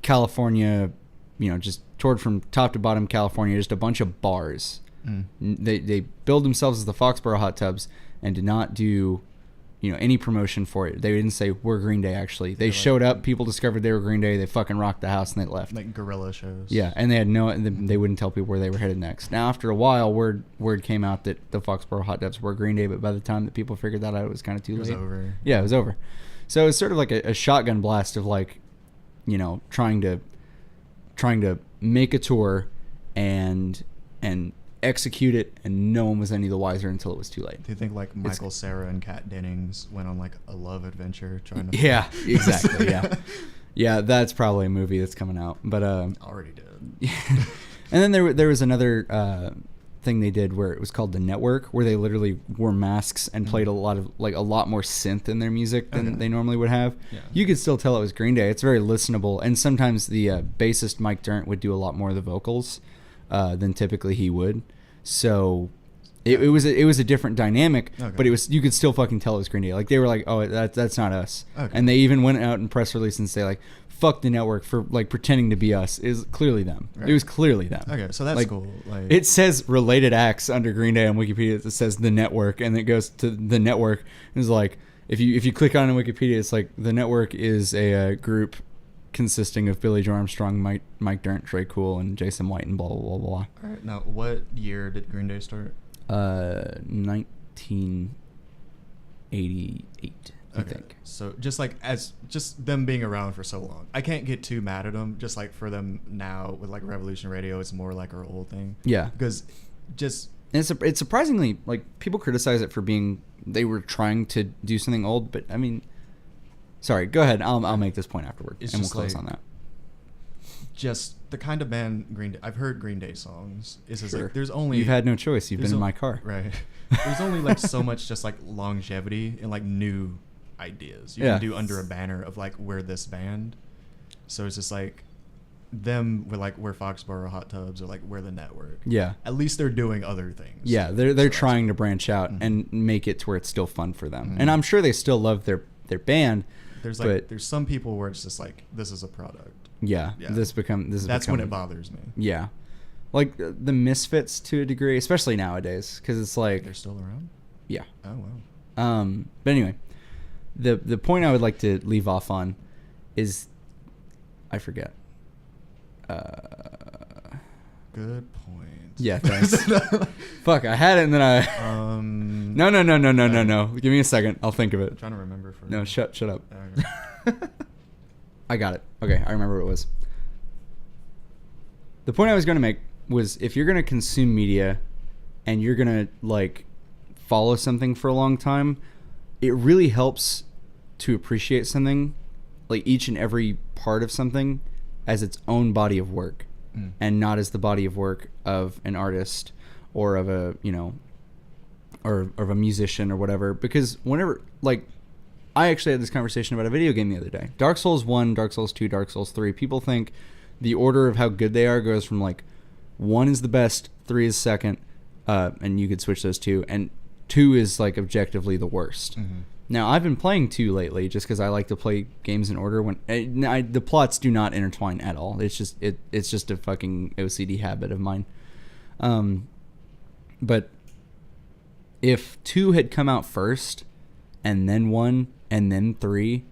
California, you know, just toured from top to bottom California, just a bunch of bars. They billed themselves as the Foxborough Hot Tubs and did not do, you know, any promotion for it. They didn't say we're Green Day. Actually, they showed up. People discovered they were Green Day. They fucking rocked the house and they left. Like guerrilla shows. Yeah, and they had they wouldn't tell people where they were headed next. Now, after a while, word came out that the Foxborough Hot Tubs were Green Day, but by the time that people figured that out, it was kind of too late. It was over. Yeah, it was over. So it was sort of like a shotgun blast of like, you know, trying to make a tour and execute it, and no one was any the wiser until it was too late. Do you think like Michael Cera and Kat Dennings went on like a love adventure trying to? Yeah, exactly. Yeah, yeah, that's probably a movie that's coming out. But already did. And then there was another thing they did where it was called The Network, where they literally wore masks and played a lot more synth in their music than they normally would have. Yeah. You could still tell it was Green Day. It's very listenable, and sometimes the bassist Mike Dirnt would do a lot more of the vocals than typically he would. So it was a different dynamic, but you could still fucking tell it was Green Day. Like they were like, oh, that's not us. And they even went out in press release and say like, fuck The Network for like pretending to be us. Is clearly them. Right. It was clearly them. Okay, so that's like, cool. Like, it says related acts under Green Day on Wikipedia. It says The Network, and it goes to The Network. It's like if you click on it on Wikipedia, it's like The Network is a group consisting of Billy Joe Armstrong, Mike Dirnt, Trey Cool, and Jason White, and blah blah blah blah. All right. Now, what year did Green Day start? 1988. I think. So just them being around for so long, I can't get too mad at them. Just like for them now with like Revolution Radio, it's more like our old thing. Yeah. Because it's surprisingly like people criticize it for being they were trying to do something old, but I mean, sorry, go ahead. I'll make this point afterward, and we'll close on that. Just the kind of band Green Day. I've heard Green Day songs. It's just sure. Like there's only you've had no choice. You've been in my car, right? There's only like so much just like longevity and like new ideas you can do under a banner of like we're this band. So it's just like them with like we're Foxborough Hot Tubs or like we're The Network. Yeah, at least they're doing other things. Yeah, they're trying to branch out and make it to where it's still fun for them. And I'm sure they still love their band. There's some people where it's just like this is a product. Yeah. That's when it bothers me. Yeah, like the Misfits to a degree, especially nowadays, because it's like they're still around. Yeah. Oh wow. But anyway, the point I would like to leave off on is I forget. Good point. Yeah, thanks. Fuck, I had it and then I. No. Give me a second. I'll think of it. I'm trying to remember. No, shut up. I got it. Okay, I remember what it was. The point I was going to make was if you're going to consume media and you're going to like follow something for a long time, it really helps to appreciate something, like each and every part of something, as its own body of work, and not as the body of work of an artist or of a, you know, or of a musician or whatever. Because whenever, like, I actually had this conversation about a video game the other day. Dark Souls 1, Dark Souls 2, Dark Souls 3. People think the order of how good they are goes from like 1 is the best, 3 is second, and you could switch those two, and 2 is like objectively the worst. Now, I've been playing 2 lately just because I like to play games in order. When the plots do not intertwine at all. It's just a fucking OCD habit of mine. But if 2 had come out first and then 1 and then 3,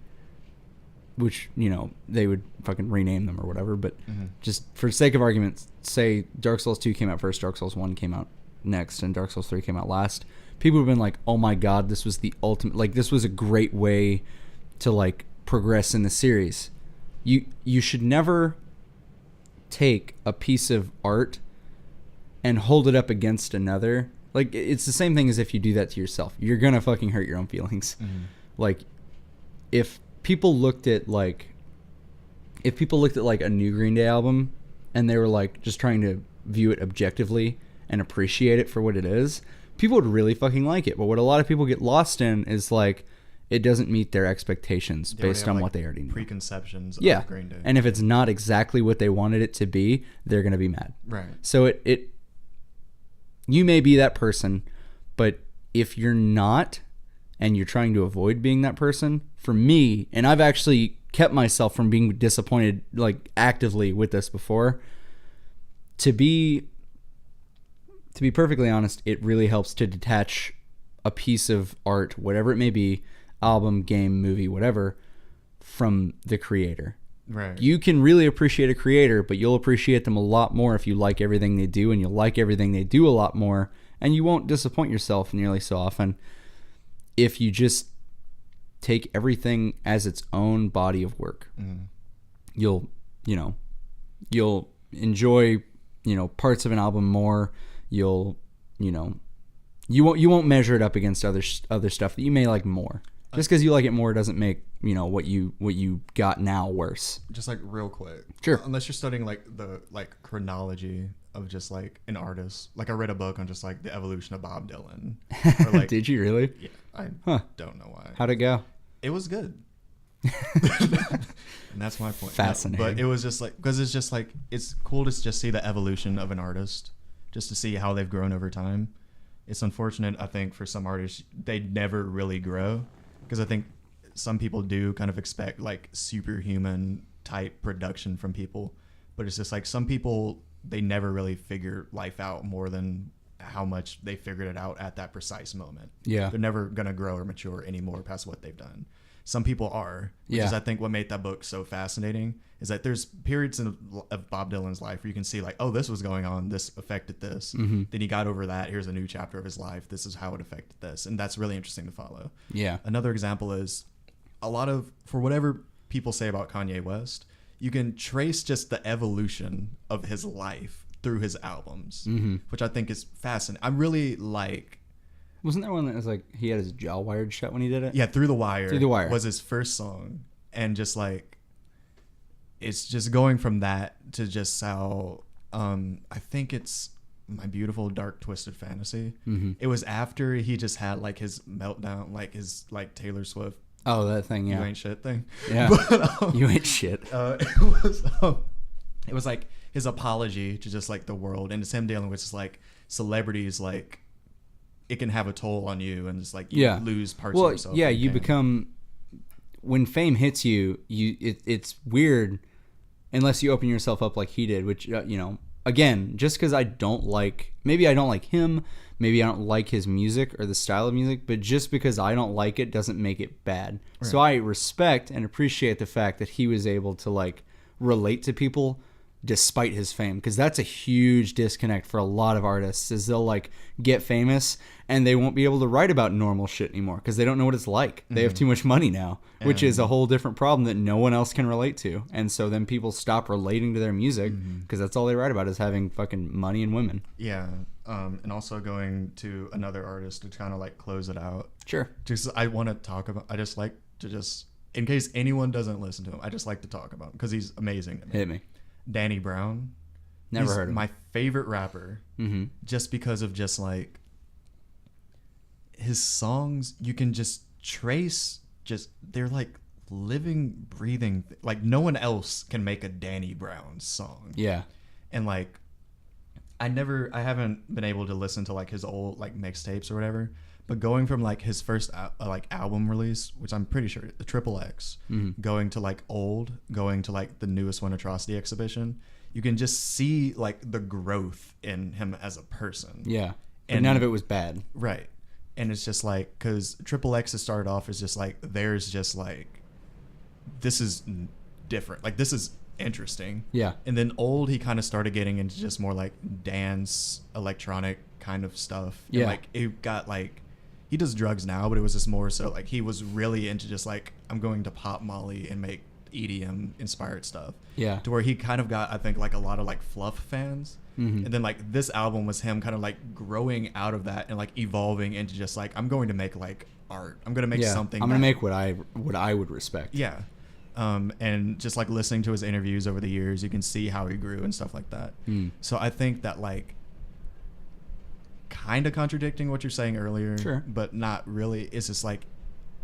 which, you know, they would fucking rename them or whatever, but just for sake of argument, say Dark Souls 2 came out first, Dark Souls 1 came out next, and Dark Souls 3 came out last, people would have been like, oh my god, this was the ultimate, like, this was a great way to, like, progress in the series. You should never take a piece of art and hold it up against another. Like, it's the same thing as if you do that to yourself. You're gonna fucking hurt your own feelings. Like, if people looked at like a new Green Day album and they were like just trying to view it objectively and appreciate it for what it is, people would really fucking like it. But what a lot of people get lost in is like, it doesn't meet their expectations based on what they already know. Preconceptions of Green Day. And if it's not exactly what they wanted it to be, they're gonna be mad. Right. So it you may be that person, but if you're not and you're trying to avoid being that person, for me, and I've actually kept myself from being disappointed like actively with this before, to be perfectly honest, it really helps to detach a piece of art, whatever it may be, album, game, movie, whatever, from the creator. Right. You can really appreciate a creator, but you'll appreciate them a lot more if you like everything they do, and you'll like everything they do a lot more, and you won't disappoint yourself nearly so often if you just take everything as its own body of work. You'll enjoy, parts of an album more. You won't measure it up against other stuff that you may like more. Just because you like it more doesn't make, what you got now worse. Just like real quick. Sure. Unless you're studying like the chronology of just like an artist. Like I read a book on just like the evolution of Bob Dylan. Or, like, Did you really? Yeah. I don't know why. How'd it go? It was good. And that's my point. Fascinating. No, but it was just like, because it's just like, it's cool to just see the evolution of an artist, just to see how they've grown over time. It's unfortunate, I think, for some artists, they never really grow, because I think some people do kind of expect like superhuman type production from people, but it's just like some people, they never really figure life out more than how much they figured it out at that precise moment. Yeah. They're never going to grow or mature anymore past what they've done. Some people are, which is I think what made that book so fascinating, is that there's periods of Bob Dylan's life where you can see like, oh, this was going on, this affected this. Then he got over that. Here's a new chapter of his life. This is how it affected this. And that's really interesting to follow. Yeah. Another example is for whatever people say about Kanye West, you can trace just the evolution of his life through his albums, which I think is fascinating. I really like... Wasn't there one that was like he had his jaw wired shut when he did it? Yeah, Through the Wire. Through the Wire was his first song, and just like it's just going from that to just how I think it's My Beautiful Dark Twisted Fantasy. It was after he just had like his meltdown, like his like Taylor Swift. Oh, that thing, yeah. You ain't shit thing. Yeah. But, you ain't shit. It was like his apology to just like the world, and it's him dealing with just like celebrities, like it can have a toll on you, and just like you lose parts of yourself. Yeah, you become, when fame hits you, it's weird unless you open yourself up like he did, which again, just because maybe I don't like him, maybe I don't like his music or the style of music, but just because I don't like it doesn't make it bad. Right. So I respect and appreciate the fact that he was able to like relate to people despite his fame, because that's a huge disconnect for a lot of artists, is they'll like get famous and they won't be able to write about normal shit anymore because they don't know what it's like. They have too much money now, which is a whole different problem that no one else can relate to. And so then people stop relating to their music because that's all they write about is having fucking money and women. Yeah. And also going to another artist to kind of like close it out. Sure. Just I want to talk about, I just like to just, in case anyone doesn't listen to him, I just like to talk about him because he's amazing to me. Hit me. Danny Brown. Never heard of him. My favorite rapper, just because of just like his songs. You can just trace, they're like living, breathing. Like no one else can make a Danny Brown song. Yeah, and like I haven't been able to listen to like his old like mixtapes or whatever. But going from like his first like album release, which I'm pretty sure the XXX, going to like old, going to like the newest one, Atrocity Exhibition, you can just see like the growth in him as a person. Yeah, and none of it was bad. Right. And it's just like, because Triple X has started off as just like, there's just like, this is different. Like, this is interesting. Yeah. And then Old, he kind of started getting into just more like dance, electronic kind of stuff. And Yeah. like, it got like, he does drugs now, but it was just more so like, he was really into just like, I'm going to pop Molly and make EDM inspired stuff. Yeah. To where he kind of got, I think, like a lot of like fluff fans. Mm-hmm. And then like this album was him kind of like growing out of that and like evolving into just like, I'm going to make like art. I'm going to make something. I'm going to make what I would respect. Yeah. And just like listening to his interviews over the years, you can see how he grew and stuff like that. So I think that like kind of contradicting what you're saying earlier, sure, but not really. It's just like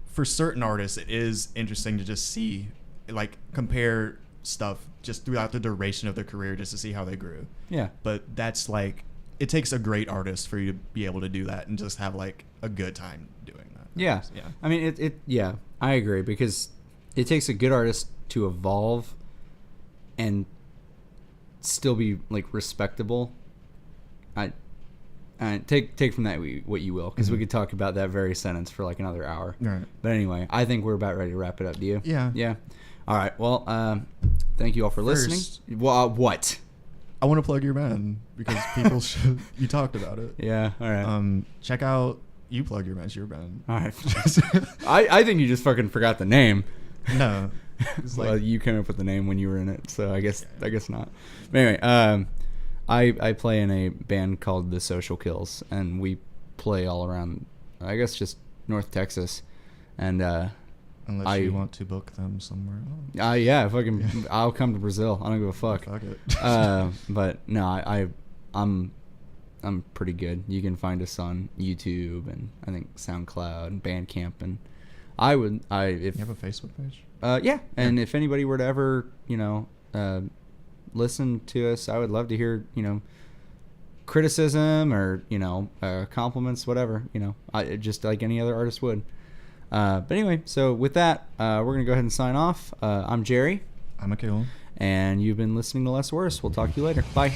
for certain artists, it is interesting to just see, like, compare stuff just throughout the duration of their career just to see how they grew. Yeah. But that's like, it takes a great artist for you to be able to do that and just have like a good time doing that. Yeah. Yeah. I mean, yeah, I agree, because it takes a good artist to evolve and still be like respectable. I take from that what you will, because we could talk about that very sentence for like another hour. Right. But anyway, I think we're about ready to wrap it up. Do you? Yeah. Yeah. All right. Well, thank you all for listening. Well, what? I want to plug your band because people should. You talked about it. Yeah. All right. Check out. You plug your band. It's your band. All right. I think you just fucking forgot the name. No. It's like, Well, you came up with the name when you were in it, so I guess not. But anyway, I play in a band called The Social Kills, and we play all around, I guess, just North Texas, and unless you want to book them somewhere else. Yeah, fucking, I'll come to Brazil. I don't give a fuck. Fuck it. But no, I'm pretty good. You can find us on YouTube and I think SoundCloud and Bandcamp, and if You have a Facebook page? yeah, and if anybody were to ever, listen to us, I would love to hear, criticism or, compliments, whatever, just like any other artist would. But anyway, so with that, we're going to go ahead and sign off. I'm Jerry. I'm Akil. And you've been listening to Less Worse. We'll talk to you later. Bye.